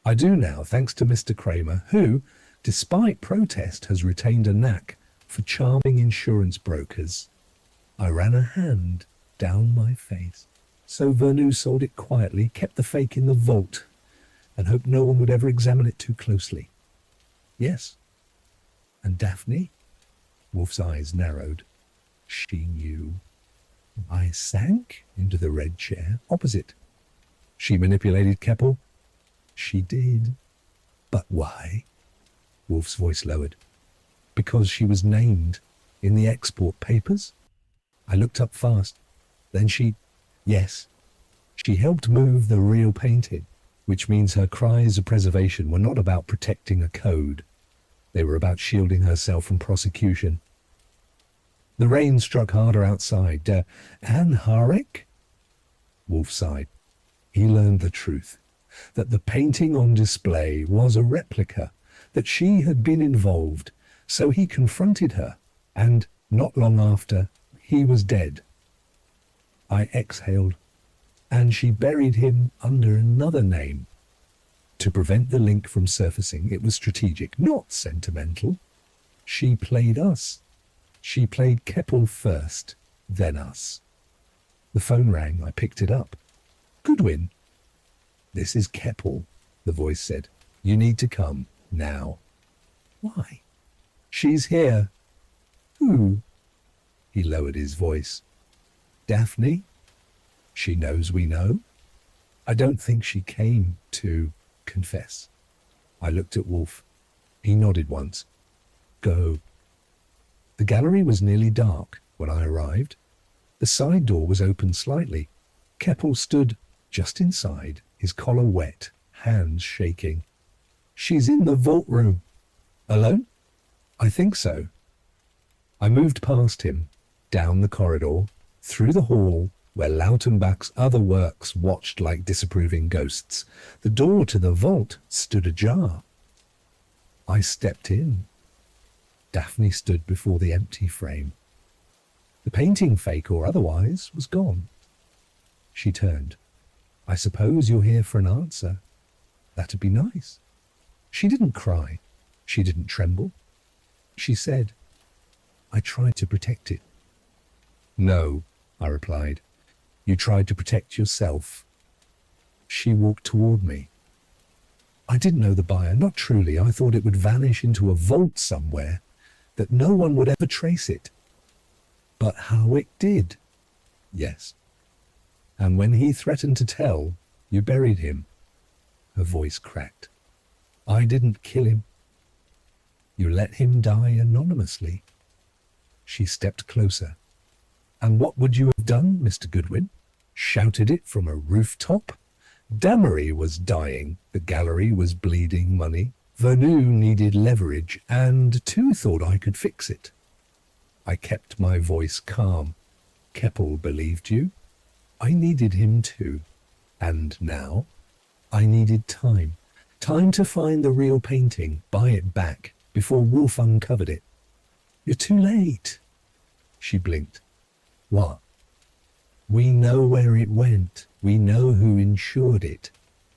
I do now, thanks to Mr. Kramer, who, despite protest, has retained a knack for charming insurance brokers. I ran a hand down my face. So Vernoux sold it quietly, kept the fake in the vault, and hoped no one would ever examine it too closely. Yes. And Daphne? Wolfe's eyes narrowed. She knew. I sank into the red chair opposite. She manipulated Keppel? She did. But why? Wolfe's voice lowered. Because she was named in the export papers? I looked up fast. Then she... Yes. She helped move the real painting, which means her cries of preservation were not about protecting a code. They were about shielding herself from prosecution. The rain struck harder outside. Anne Harrick? Wolfe sighed. He learned the truth, that the painting on display was a replica, that she had been involved, so he confronted her, and not long after, he was dead. I exhaled, and she buried him under another name. To prevent the link from surfacing, it was strategic, not sentimental. She played us. She played Keppel first, then us. The phone rang. I picked it up. Goodwin. This is Keppel, the voice said. You need to come now. Why? She's here. Who? He lowered his voice. Daphne? She knows we know. I don't think she came to confess. I looked at Wolfe. He nodded once. Go. The gallery was nearly dark when I arrived. The side door was open slightly. Keppel stood just inside, his collar wet, hands shaking. She's in the vault room. Alone? I think so. I moved past him, down the corridor, through the hall, where Lautenbach's other works watched like disapproving ghosts. The door to the vault stood ajar. I stepped in. Daphne stood before the empty frame. The painting, fake or otherwise, was gone. She turned. I suppose you're here for an answer. That'd be nice. She didn't cry. She didn't tremble. She said, I tried to protect it. No, I replied. You tried to protect yourself. She walked toward me. I didn't know the buyer, not truly. I thought it would vanish into a vault somewhere, that no one would ever trace it. But Howick did. Yes. And when he threatened to tell, you buried him. Her voice cracked. I didn't kill him. You let him die anonymously. She stepped closer. And what would you have done, Mr. Goodwin? Shouted it from a rooftop? Damery was dying. The gallery was bleeding money. Vernu needed leverage, and two thought I could fix it. I kept my voice calm. Keppel believed you. I needed him too. And now? I needed time. Time to find the real painting, buy it back, before Wolfe uncovered it. You're too late. She blinked. What? We know where it went. We know who insured it.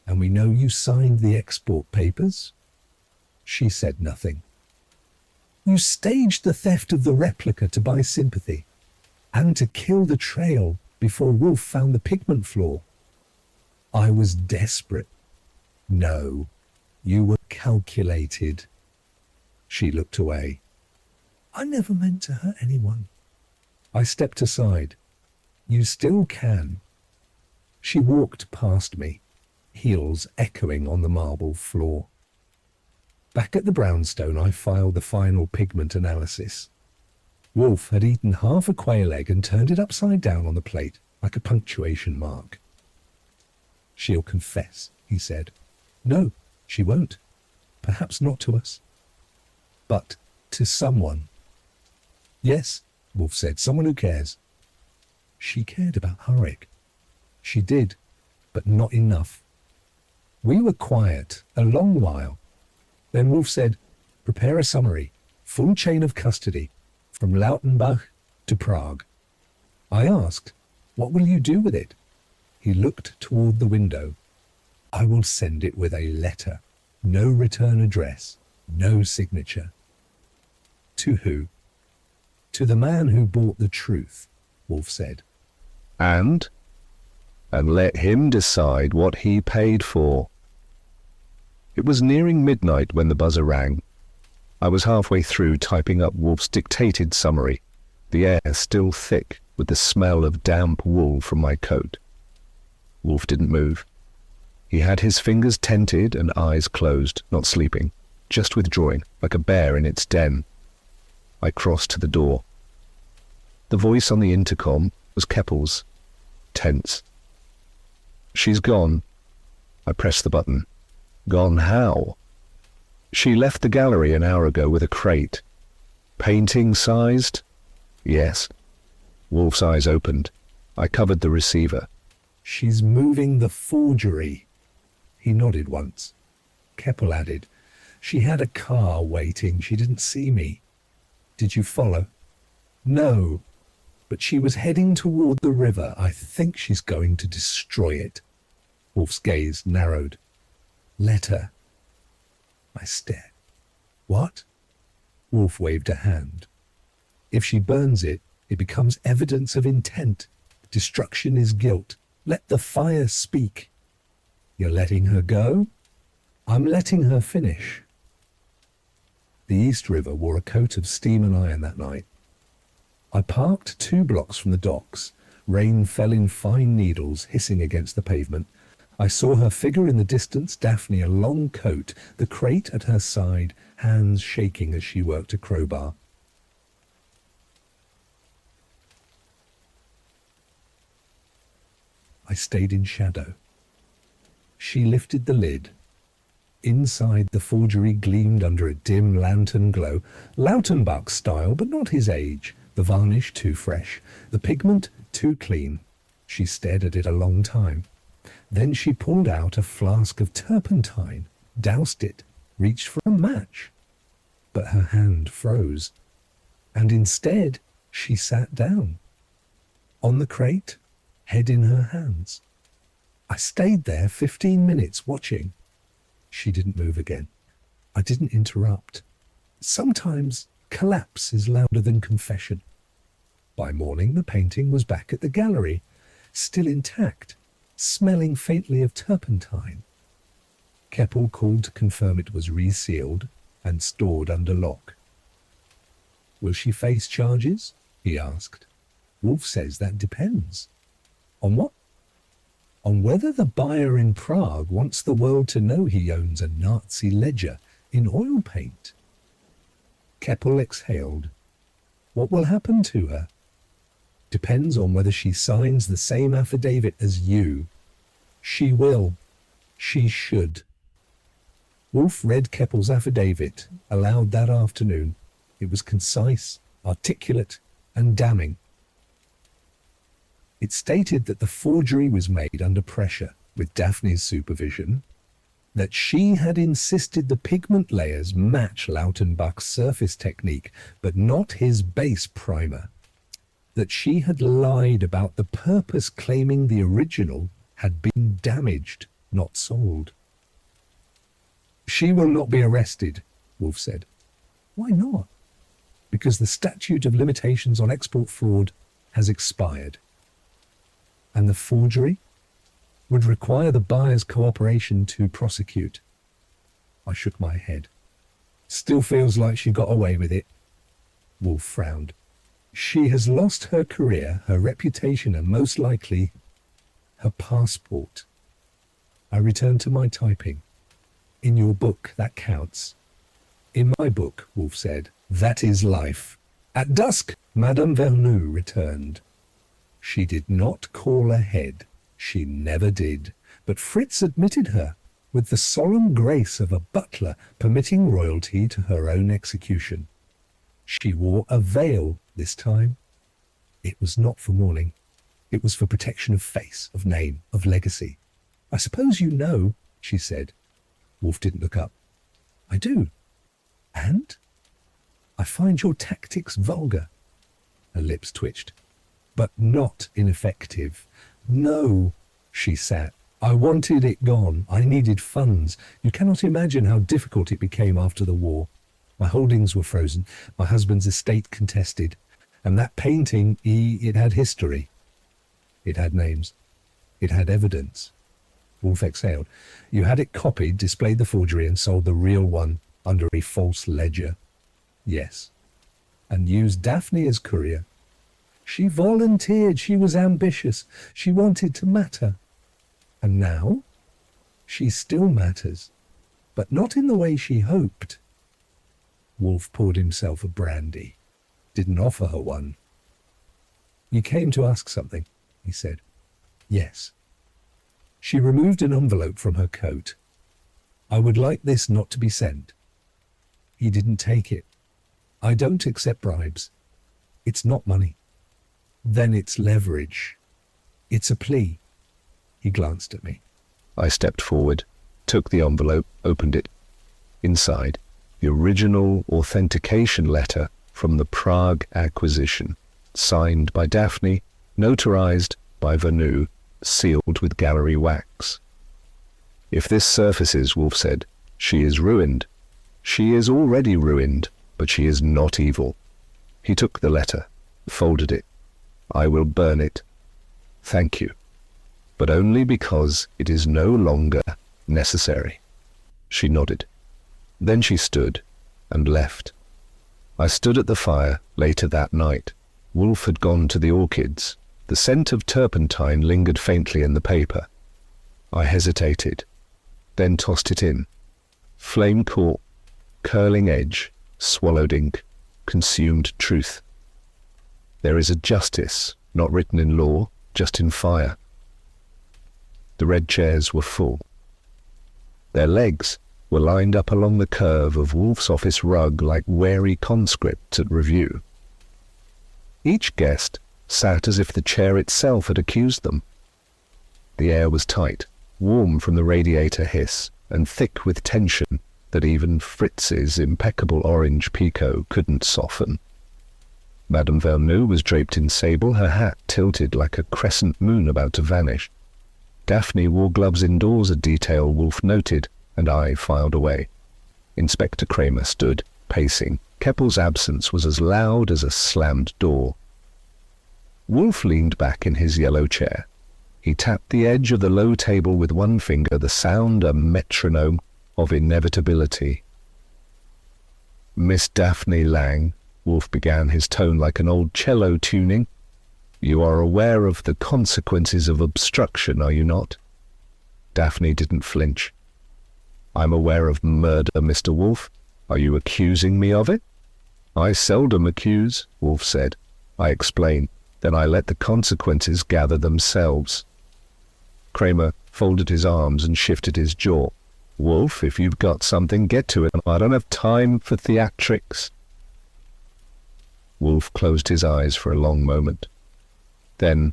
And we know you signed the export papers. She said nothing. You staged the theft of the replica to buy sympathy, and to kill the trail before Wolfe found the pigment flaw. I was desperate. No, you were calculated. She looked away. I never meant to hurt anyone. I stepped aside. You still can. She walked past me, heels echoing on the marble floor. Back at the brownstone, I filed the final pigment analysis. Wolfe had eaten half a quail egg and turned it upside down on the plate, like a punctuation mark. She'll confess, he said. No, she won't. Perhaps not to us. But to someone. Yes, Wolfe said, someone who cares. She cared about Hurrick. She did, but not enough. We were quiet a long while. Then Wolfe said, prepare a summary, full chain of custody, from Lautenbach to Prague. I asked, what will you do with it? He looked toward the window. I will send it with a letter. No return address, no signature. To who? To the man who bought the truth, Wolfe said. And let him decide what he paid for. It was nearing midnight when the buzzer rang. I was halfway through typing up Wolfe's dictated summary, the air still thick with the smell of damp wool from my coat. Wolfe didn't move. He had his fingers tented and eyes closed, not sleeping, just withdrawing, like a bear in its den. I crossed to the door. The voice on the intercom was Keppel's, tense. She's gone. I pressed the button. Gone how? She left the gallery an hour ago with a crate. Painting sized? Yes. Wolfe's eyes opened. I covered the receiver. She's moving the forgery. He nodded once. Keppel added, she had a car waiting. She didn't see me. Did you follow? No, but she was heading toward the river. I think she's going to destroy it. Wolfe's gaze narrowed. Let her. I stared. What? Wolfe waved a hand. If she burns it, it becomes evidence of intent. Destruction is guilt. Let the fire speak. You're letting her go? I'm letting her finish. The East River wore a coat of steam and iron that night. I parked 2 blocks from the docks. Rain fell in fine needles, hissing against the pavement. I saw her figure in the distance, Daphne, a long coat, the crate at her side, hands shaking as she worked a crowbar. I stayed in shadow. She lifted the lid. Inside, the forgery gleamed under a dim lantern glow, Lautenbach style, but not his age. The varnish too fresh, the pigment too clean. She stared at it a long time. Then she pulled out a flask of turpentine, doused it, reached for a match. But her hand froze, and instead she sat down. On the crate, head in her hands. I stayed there 15 minutes watching. She didn't move again. I didn't interrupt. Sometimes collapse is louder than confession. By morning, the painting was back at the gallery, still intact, smelling faintly of turpentine. Keppel called to confirm it was resealed and stored under lock. Will she face charges? He asked. Wolfe says that depends. On what? On whether the buyer in Prague wants the world to know he owns a Nazi ledger in oil paint. Keppel exhaled. What will happen to her? Depends on whether she signs the same affidavit as you. She will. She should. Wolfe read Keppel's affidavit aloud that afternoon. It was concise, articulate, and damning. It stated that the forgery was made under pressure, with Daphne's supervision, that she had insisted the pigment layers match Lautenbach's surface technique, but not his base primer, that she had lied about the purpose, claiming the original had been damaged, not sold. She will not be arrested, Wolfe said. Why not? Because the statute of limitations on export fraud has expired. And the forgery would require the buyer's cooperation to prosecute. I shook my head. Still feels like she got away with it. Wolfe frowned. She has lost her career, her reputation, and most likely her passport. I returned to my typing. In your book, that counts. In my book, Wolfe said, that is life. At dusk, Madame Vernou returned. She did not call ahead. She never did. But Fritz admitted her, with the solemn grace of a butler permitting royalty to her own execution. She wore a veil this time. It was not for mourning. It was for protection of face, of name, of legacy. I suppose you know, she said. Wolfe didn't look up. I do. And? I find your tactics vulgar. Her lips twitched. But not ineffective. No, she sat. I wanted it gone. I needed funds. You cannot imagine how difficult it became after the war. My holdings were frozen, my husband's estate contested, and that painting, it had history. It had names. It had evidence. Wolfe exhaled. You had it copied, displayed the forgery, and sold the real one under a false ledger. Yes. And used Daphne as courier. She volunteered. She was ambitious. She wanted to matter. And now? She still matters, but not in the way she hoped. Wolfe poured himself a brandy. Didn't offer her one. You came to ask something, he said. Yes. She removed an envelope from her coat. I would like this not to be sent. He didn't take it. I don't accept bribes. It's not money. Then it's leverage. It's a plea. He glanced at me. I stepped forward, took the envelope, opened it. Inside, the original authentication letter from the Prague acquisition, signed by Daphne, notarized by Vernou, sealed with gallery wax. If this surfaces, Wolfe said, she is ruined. She is already ruined, but she is not evil. He took the letter, folded it. I will burn it. Thank you. But only because it is no longer necessary. She nodded. Then she stood and left. I stood at the fire later that night. Wolfe had gone to the Orchids. The scent of turpentine lingered faintly in the paper. I hesitated, then tossed it in. Flame caught, curling edge, swallowed ink, consumed truth. There is a justice, not written in law, just in fire. The red chairs were full. Their legs were lined up along the curve of Wolfe's office rug like wary conscripts at review. Each guest sat as if the chair itself had accused them. The air was tight, warm from the radiator hiss, and thick with tension that even Fritz's impeccable orange peacoat couldn't soften. Madame Vernou was draped in sable, her hat tilted like a crescent moon about to vanish. Daphne wore gloves indoors, a detail Wolfe noted, and I filed away. Inspector Kramer stood, pacing. Keppel's absence was as loud as a slammed door. Wolfe leaned back in his yellow chair. He tapped the edge of the low table with one finger, the sound a metronome of inevitability. Miss Daphne Lang, Wolfe began, his tone like an old cello tuning. You are aware of the consequences of obstruction, are you not? Daphne didn't flinch. I'm aware of murder, Mr. Wolfe. Are you accusing me of it? I seldom accuse, Wolfe said. I explain, then I let the consequences gather themselves. Kramer folded his arms and shifted his jaw. Wolfe, if you've got something, get to it. I don't have time for theatrics. Wolfe closed his eyes for a long moment. Then,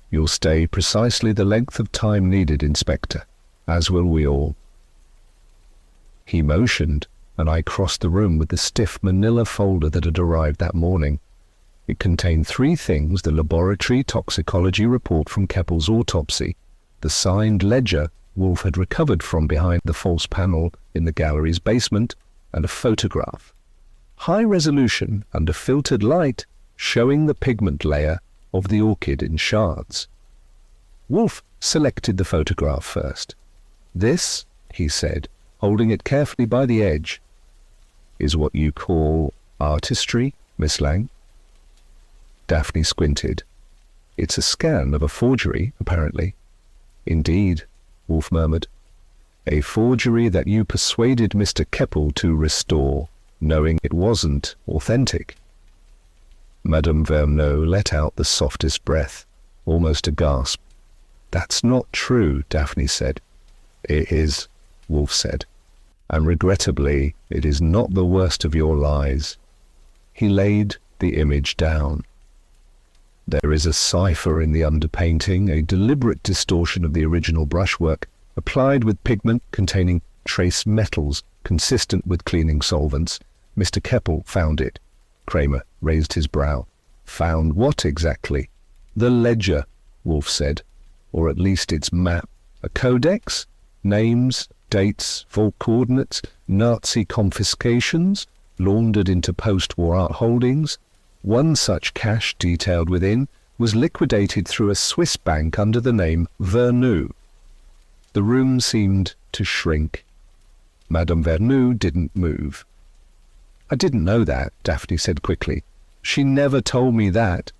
you'll stay precisely the length of time needed, Inspector, as will we all. He motioned, and I crossed the room with the stiff manila folder that had arrived that morning. It contained 3 things: the laboratory toxicology report from Keppel's autopsy, the signed ledger Wolfe had recovered from behind the false panel in the gallery's basement, and a photograph. High resolution under filtered light, showing the pigment layer of the orchid in shards. Wolfe selected the photograph first. This, he said, holding it carefully by the edge, is what you call artistry, Miss Lang? Daphne squinted. It's a scan of a forgery, apparently. Indeed, Wolfe murmured. A forgery that you persuaded Mr. Keppel to restore, knowing it wasn't authentic. Madame Verneau let out the softest breath, almost a gasp. That's not true, Daphne said. It is, Wolfe said. And regrettably, it is not the worst of your lies. He laid the image down. There is a cipher in the underpainting, a deliberate distortion of the original brushwork, applied with pigment containing trace metals consistent with cleaning solvents. Mr. Keppel found it. Kramer raised his brow. Found what exactly? The ledger, Wolfe said, or at least its map. A codex? Names, dates, vault coordinates, Nazi confiscations, laundered into post-war art holdings. One such cache detailed within was liquidated through a Swiss bank under the name Verneau. The room seemed to shrink. Madame Verneau didn't move. I didn't know that, Daphne said quickly. She never told me that.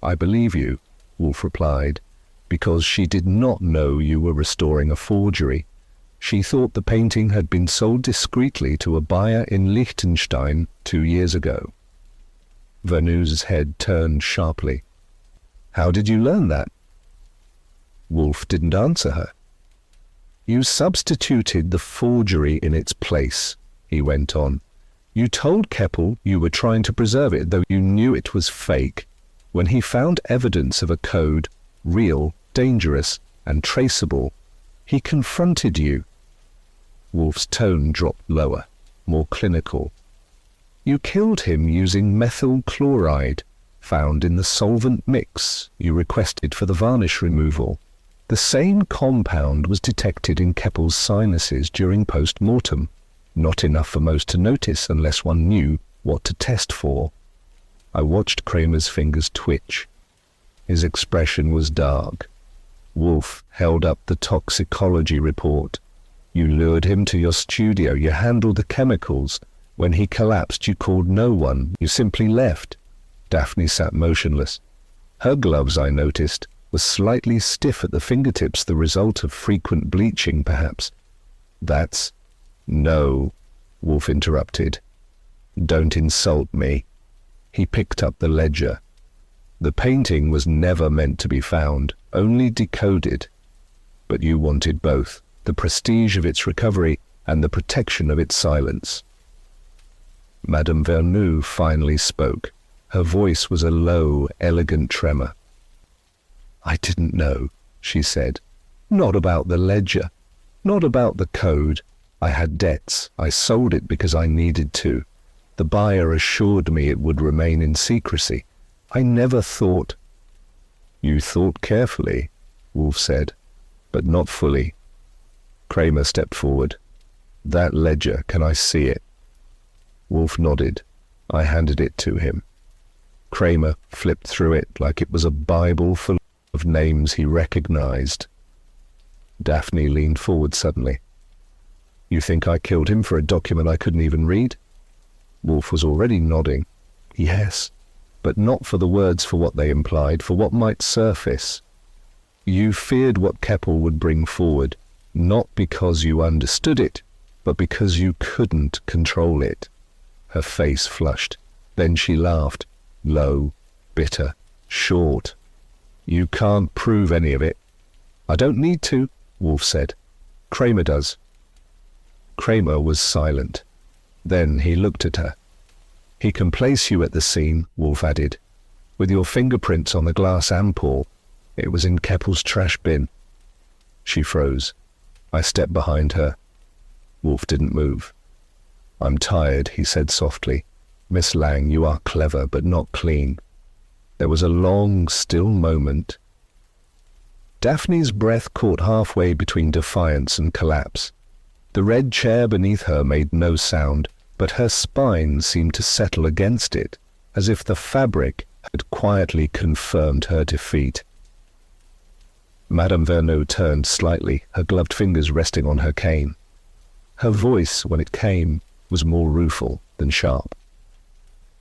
I believe you, Wolfe replied, because she did not know you were restoring a forgery. She thought the painting had been sold discreetly to a buyer in Liechtenstein 2 years ago. Verneau's head turned sharply. How did you learn that? Wolfe didn't answer her. You substituted the forgery in its place, he went on. You told Keppel you were trying to preserve it, though you knew it was fake. When he found evidence of a code, real, dangerous, and traceable, he confronted you. Wolfe's tone dropped lower, more clinical. You killed him using methyl chloride, found in the solvent mix you requested for the varnish removal. The same compound was detected in Keppel's sinuses during post-mortem. Not enough for most to notice unless one knew what to test for. I watched Kramer's fingers twitch. His expression was dark. Wolfe held up the toxicology report. You lured him to your studio. You handled the chemicals. When he collapsed, you called no one. You simply left. Daphne sat motionless. Her gloves, I noticed, were slightly stiff at the fingertips, the result of frequent bleaching, perhaps. That's... No, Wolfe interrupted. Don't insult me. He picked up the ledger. The painting was never meant to be found, only decoded. But you wanted both, the prestige of its recovery and the protection of its silence. Madame Verneau finally spoke. Her voice was a low, elegant tremor. I didn't know, she said. Not about the ledger, not about the code. I had debts. I sold it because I needed to. The buyer assured me it would remain in secrecy. I never thought... You thought carefully, Wolfe said, but not fully. Kramer stepped forward. That ledger, can I see it? Wolfe nodded. I handed it to him. Kramer flipped through it like it was a Bible full of names he recognized. Daphne leaned forward suddenly. You think I killed him for a document I couldn't even read? Wolfe was already nodding. Yes, but not for the words, for what they implied, for what might surface. You feared what Keppel would bring forward, not because you understood it, but because you couldn't control it. Her face flushed. Then she laughed. Low, bitter, short. You can't prove any of it. I don't need to, Wolfe said. Kramer does. Kramer was silent. Then he looked at her. He can place you at the scene, Wolfe added, with your fingerprints on the glass ampoule. It was in Keppel's trash bin. She froze. I stepped behind her. Wolfe didn't move. I'm tired, he said softly. Miss Lang, you are clever, but not clean. There was a long, still moment. Daphne's breath caught halfway between defiance and collapse. The red chair beneath her made no sound, but her spine seemed to settle against it, as if the fabric had quietly confirmed her defeat. Madame Verneau turned slightly, her gloved fingers resting on her cane. Her voice, when it came, was more rueful than sharp.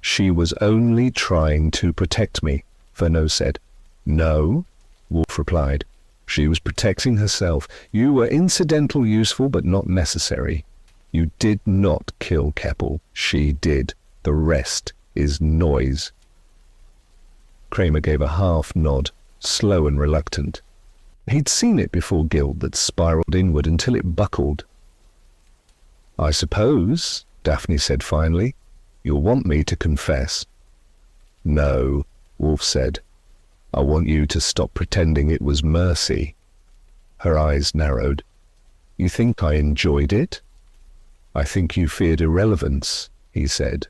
She was only trying to protect me, Verneau said. No, Wolfe replied. She was protecting herself. You were incidental, useful, but not necessary. You did not kill Keppel. She did. The rest is noise. Kramer gave a half nod, slow and reluctant. He'd seen it before guilt that spiraled inward until it buckled. I suppose, Daphne said finally, you'll want me to confess. No, Wolfe said. I want you to stop pretending it was mercy. Her eyes narrowed. You think I enjoyed it? I think you feared irrelevance, he said.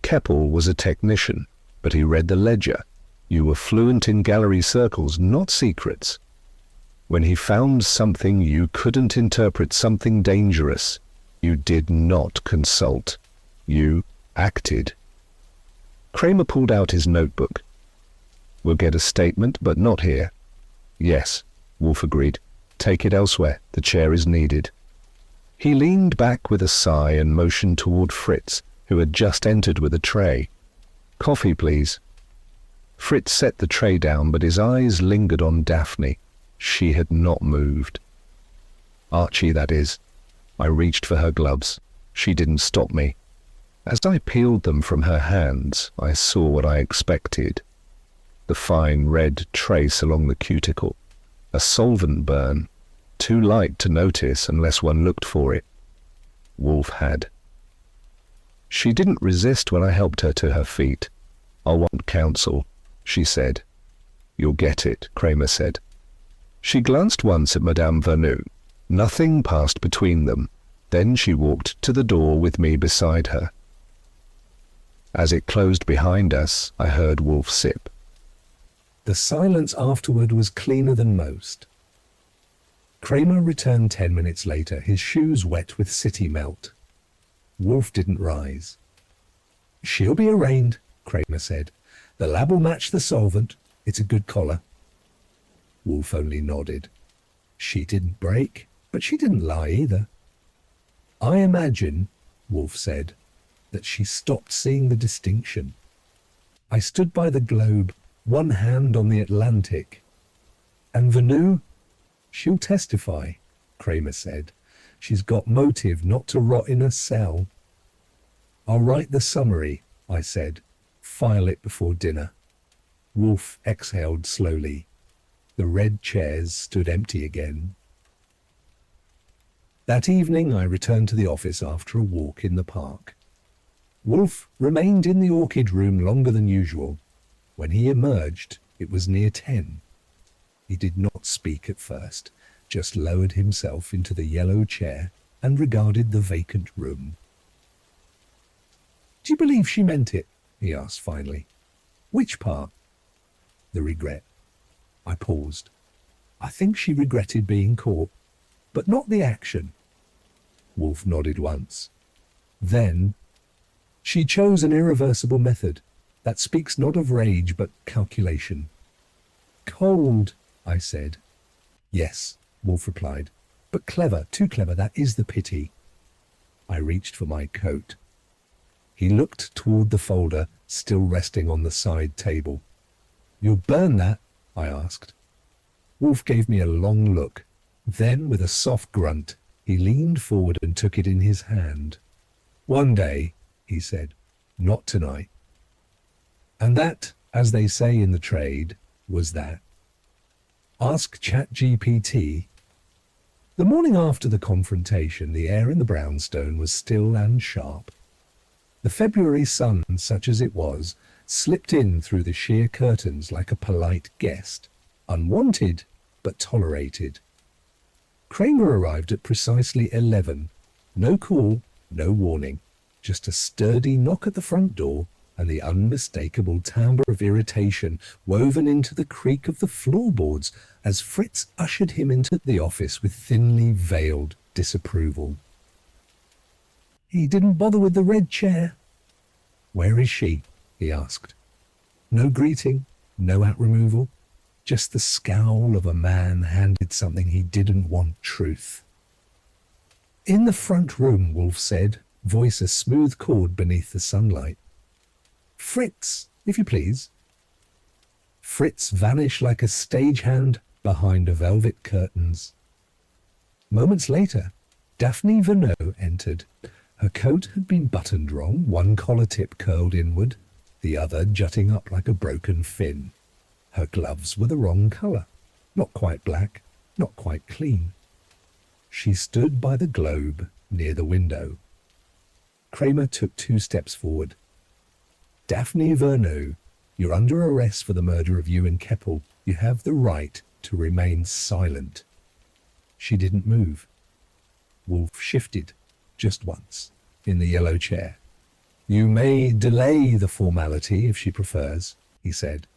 Keppel was a technician, but he read the ledger. You were fluent in gallery circles, not secrets. When he found something you couldn't interpret, something dangerous, you did not consult. You acted. Kramer pulled out his notebook. We'll get a statement, but not here. Yes, Wolfe agreed. Take it elsewhere. The chair is needed. He leaned back with a sigh and motioned toward Fritz, who had just entered with a tray. Coffee, please. Fritz set the tray down, but his eyes lingered on Daphne. She had not moved. Archie, that is. I reached for her gloves. She didn't stop me. As I peeled them from her hands, I saw what I expected. The fine red trace along the cuticle. A solvent burn, too light to notice unless one looked for it. Wolfe had. She didn't resist when I helped her to her feet. I want counsel, she said. You'll get it, Kramer said. She glanced once at Madame Verneau. Nothing passed between them. Then she walked to the door with me beside her. As it closed behind us, I heard Wolfe sip. The silence afterward was cleaner than most. Kramer returned 10 minutes later, his shoes wet with city melt. Wolfe didn't rise. She'll be arraigned, Kramer said. The lab will match the solvent. It's a good collar. Wolfe only nodded. She didn't break, but she didn't lie either. I imagine, Wolfe said, that she stopped seeing the distinction. I stood by the globe, one hand on the Atlantic. And Verneau? She'll testify, Kramer said. She's got motive not to rot in a cell. I'll write the summary, I said. File it before dinner. Wolfe exhaled slowly. The red chairs stood empty again. That evening I returned to the office after a walk in the park. Wolfe remained in the Orchid room longer than usual. When he emerged, it was near 10. He did not speak at first, just lowered himself into the yellow chair and regarded the vacant room. Do you believe she meant it? He asked finally. Which part? The regret. I paused. I think she regretted being caught, but not the action. Wolfe nodded once. Then, she chose an irreversible method that speaks not of rage but calculation. Cold, I said. Yes, Wolfe replied, but clever, too clever, that is the pity. I reached for my coat. He looked toward the folder still resting on the side table. You'll burn that? I asked. Wolfe gave me a long look. Then, with a soft grunt, he leaned forward and took it in his hand. One day, he said. Not tonight. And that, as they say in the trade, was that. Ask ChatGPT. The morning after the confrontation, the air in the brownstone was still and sharp. The February sun, such as it was, slipped in through the sheer curtains like a polite guest, unwanted but tolerated. Kramer arrived at precisely 11. No call, no warning, just a sturdy knock at the front door and the unmistakable timbre of irritation woven into the creak of the floorboards as Fritz ushered him into the office with thinly veiled disapproval. He didn't bother with the red chair. Where is she? He asked. No greeting, no hat removal, just the scowl of a man handed something he didn't want truth. In the front room, Wolfe said, voice a smooth chord beneath the sunlight. Fritz, if you please. Fritz vanished like a stagehand behind a velvet curtains. Moments later, Daphne Verneux entered. Her coat had been buttoned wrong, one collar tip curled inward, the other jutting up like a broken fin. Her gloves were the wrong colour, not quite black, not quite clean. She stood by the globe near the window. Kramer took 2 steps forward. Daphne Verneux, you're under arrest for the murder of you and Keppel. You have the right to remain silent. She didn't move. Wolfe shifted, just once, in the yellow chair. You may delay the formality if she prefers, he said,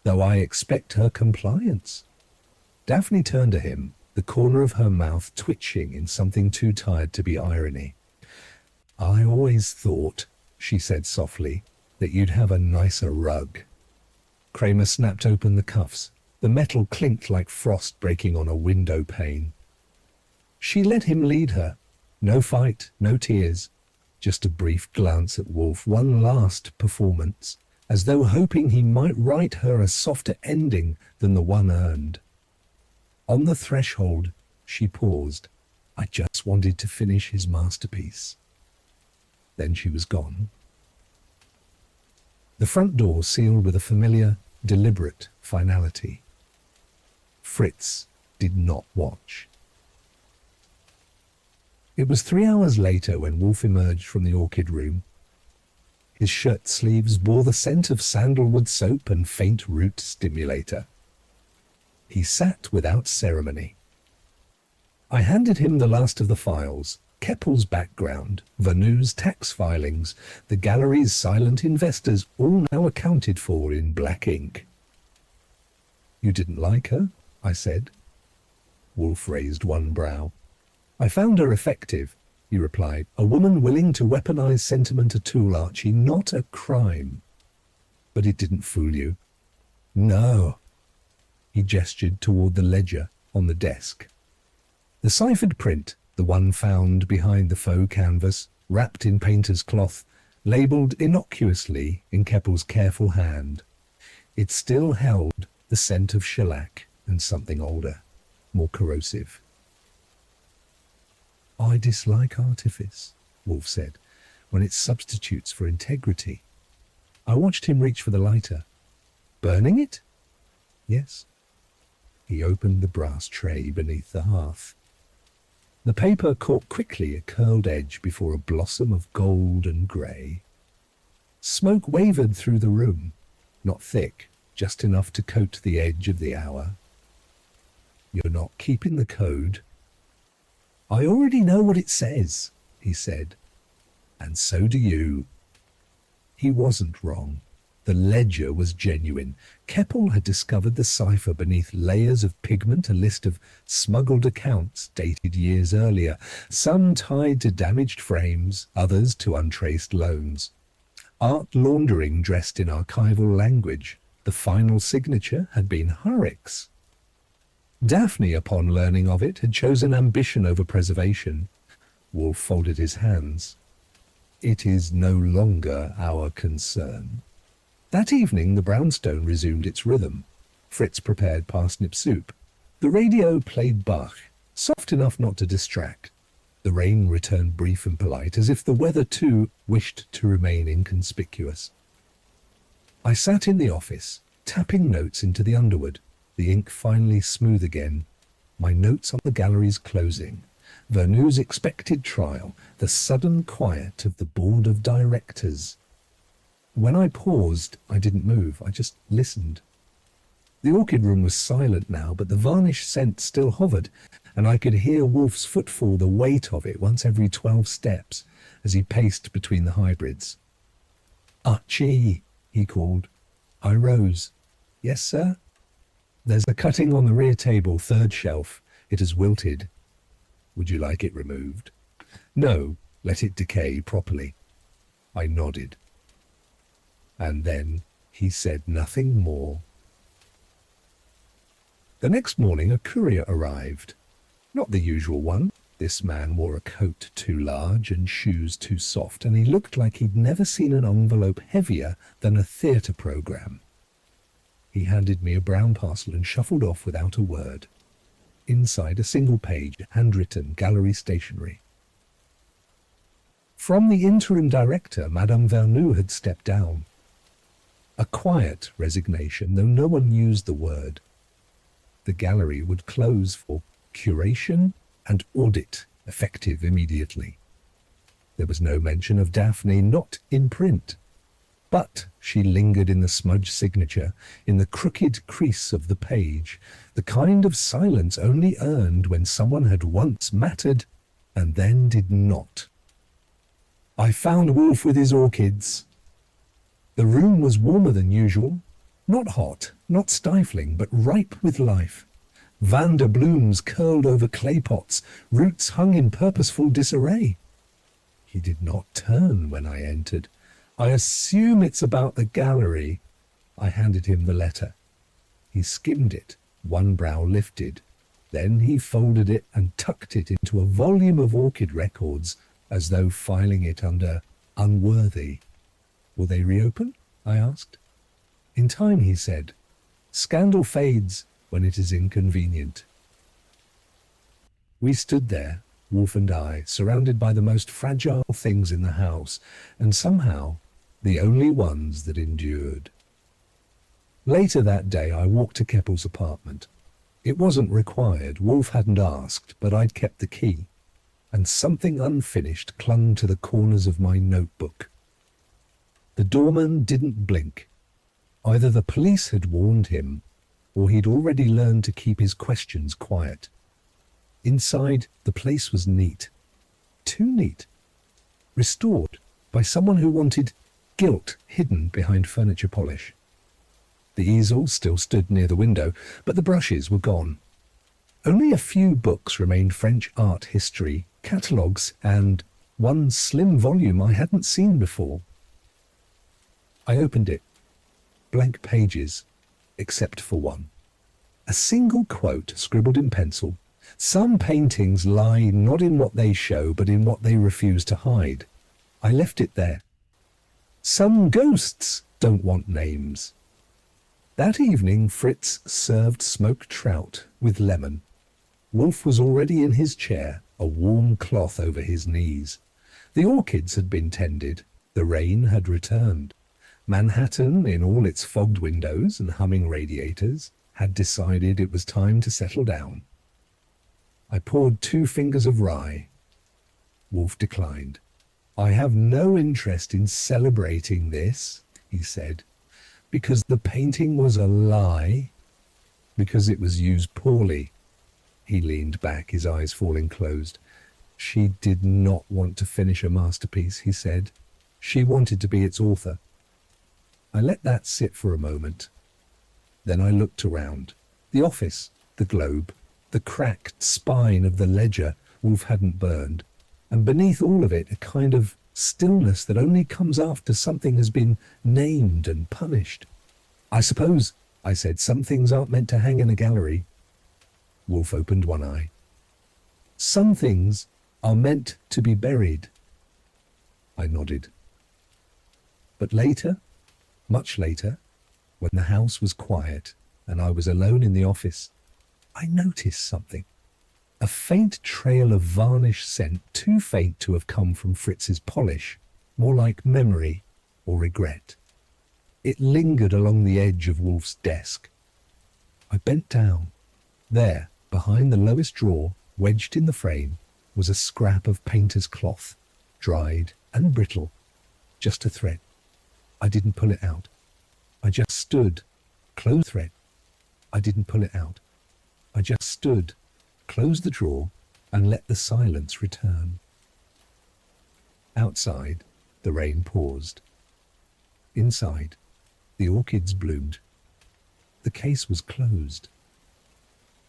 though I expect her compliance. Daphne turned to him, the corner of her mouth twitching in something too tired to be irony. I always thought, she said softly, that you'd have a nicer rug. Kramer snapped open the cuffs. The metal clinked like frost breaking on a window pane. She let him lead her. No fight, no tears, just a brief glance at Wolfe, one last performance, as though hoping he might write her a softer ending than the one earned. On the threshold, she paused. I just wanted to finish his masterpiece. Then she was gone. The front door sealed with a familiar, deliberate finality. Fritz did not watch. It was 3 hours later when Wolfe emerged from the Orchid room. His shirt sleeves bore the scent of sandalwood soap and faint root stimulator. He sat without ceremony. I handed him the last of the files, Keppel's background, Verneux's tax filings, the gallery's silent investors, all now accounted for in black ink. You didn't like her? I said. Wolfe raised one brow. I found her effective, he replied. A woman willing to weaponize sentiment a tool, Archie, not a crime. But it didn't fool you. No. He gestured toward the ledger on the desk. The ciphered print, the one found behind the faux canvas, wrapped in painter's cloth, labelled innocuously in Keppel's careful hand. It still held the scent of shellac and something older, more corrosive. I dislike artifice, Wolfe said, when it substitutes for integrity. I watched him reach for the lighter. Burning it? Yes. He opened the brass tray beneath the hearth. The paper caught quickly a curled edge before a blossom of gold and grey. Smoke wavered through the room, not thick, just enough to coat the edge of the hour. You're not keeping the code. I already know what it says, he said. And so do you. He wasn't wrong. The ledger was genuine. Keppel had discovered the cipher beneath layers of pigment, a list of smuggled accounts dated years earlier, some tied to damaged frames, others to untraced loans. Art laundering dressed in archival language. The final signature had been Hurrick's. Daphne, upon learning of it, had chosen ambition over preservation. Wolfe folded his hands. It is no longer our concern. That evening the brownstone resumed its rhythm. Fritz prepared parsnip soup. The radio played Bach, soft enough not to distract. The rain returned brief and polite, as if the weather too wished to remain inconspicuous. I sat in the office, tapping notes into the underwood, the ink finally smooth again, my notes on the gallery's closing, Vernoux's expected trial, the sudden quiet of the board of directors. When I paused, I didn't move, I just listened. The orchid room was silent now, but the varnish scent still hovered, and I could hear Wolfe's footfall, the weight of it, once every 12 steps, as he paced between the hybrids. "Archie," he called. I rose. "Yes, sir?" "There's a cutting on the rear table, third shelf. It has wilted. Would you like it removed?" "No, let it decay properly." I nodded. And then he said nothing more. The next morning a courier arrived. Not the usual one. This man wore a coat too large and shoes too soft, and he looked like he'd never seen an envelope heavier than a theatre programme. He handed me a brown parcel and shuffled off without a word. Inside, a single page, handwritten, gallery stationery. From the interim director, Madame Vernou had stepped down. A quiet resignation, though no one used the word. The gallery would close for curation and audit, effective immediately. There was no mention of Daphne, not in print. But she lingered in the smudged signature, in the crooked crease of the page, the kind of silence only earned when someone had once mattered and then did not. I found Wolfe with his orchids. The room was warmer than usual, not hot, not stifling, but ripe with life. Vander blooms curled over clay pots, roots hung in purposeful disarray. He did not turn when I entered. "I assume it's about the gallery." I handed him the letter. He skimmed it, one brow lifted. Then he folded it and tucked it into a volume of orchid records, as though filing it under unworthy. "Will they reopen?" I asked. "In time," he said. "Scandal fades when it is inconvenient." We stood there, Wolfe and I, surrounded by the most fragile things in the house, and somehow the only ones that endured. Later that day I walked to Keppel's apartment. It wasn't required, Wolfe hadn't asked, but I'd kept the key, and something unfinished clung to the corners of my notebook. The doorman didn't blink. Either the police had warned him, or he'd already learned to keep his questions quiet. Inside, the place was neat. Too neat. Restored by someone who wanted guilt hidden behind furniture polish. The easel still stood near the window, but the brushes were gone. Only a few books remained: French art history, catalogues, and one slim volume I hadn't seen before. I opened it. Blank pages, except for one. A single quote scribbled in pencil. "Some paintings lie not in what they show, but in what they refuse to hide." I left it there. "Some ghosts don't want names." That evening Fritz served smoked trout with lemon. Wolfe was already in his chair, a warm cloth over his knees. The orchids had been tended. The rain had returned. Manhattan, in all its fogged windows and humming radiators, had decided it was time to settle down. I poured 2 fingers of rye. Wolfe declined. "I have no interest in celebrating this," he said, "because the painting was a lie, because it was used poorly." He leaned back, his eyes falling closed. "She did not want to finish a masterpiece," he said. "She wanted to be its author." I let that sit for a moment. Then I looked around. The office, the globe, the cracked spine of the ledger Wolfe hadn't burned, and beneath all of it a kind of stillness that only comes after something has been named and punished. "I suppose," I said, "some things aren't meant to hang in a gallery." Wolfe opened one eye. "Some things are meant to be buried." I nodded. But later, much later, when the house was quiet and I was alone in the office, I noticed something. A faint trail of varnish scent, too faint to have come from Fritz's polish, more like memory or regret. It lingered along the edge of Wolfe's desk. I bent down. There, behind the lowest drawer, wedged in the frame, was a scrap of painter's cloth, dried and brittle, just a thread. I didn't pull it out. I just stood, closed thread. I didn't pull it out. I just stood, closed the drawer, and let the silence return. Outside, the rain paused. Inside, the orchids bloomed. The case was closed.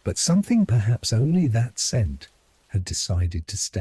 But something perhaps only that scent had decided to stay.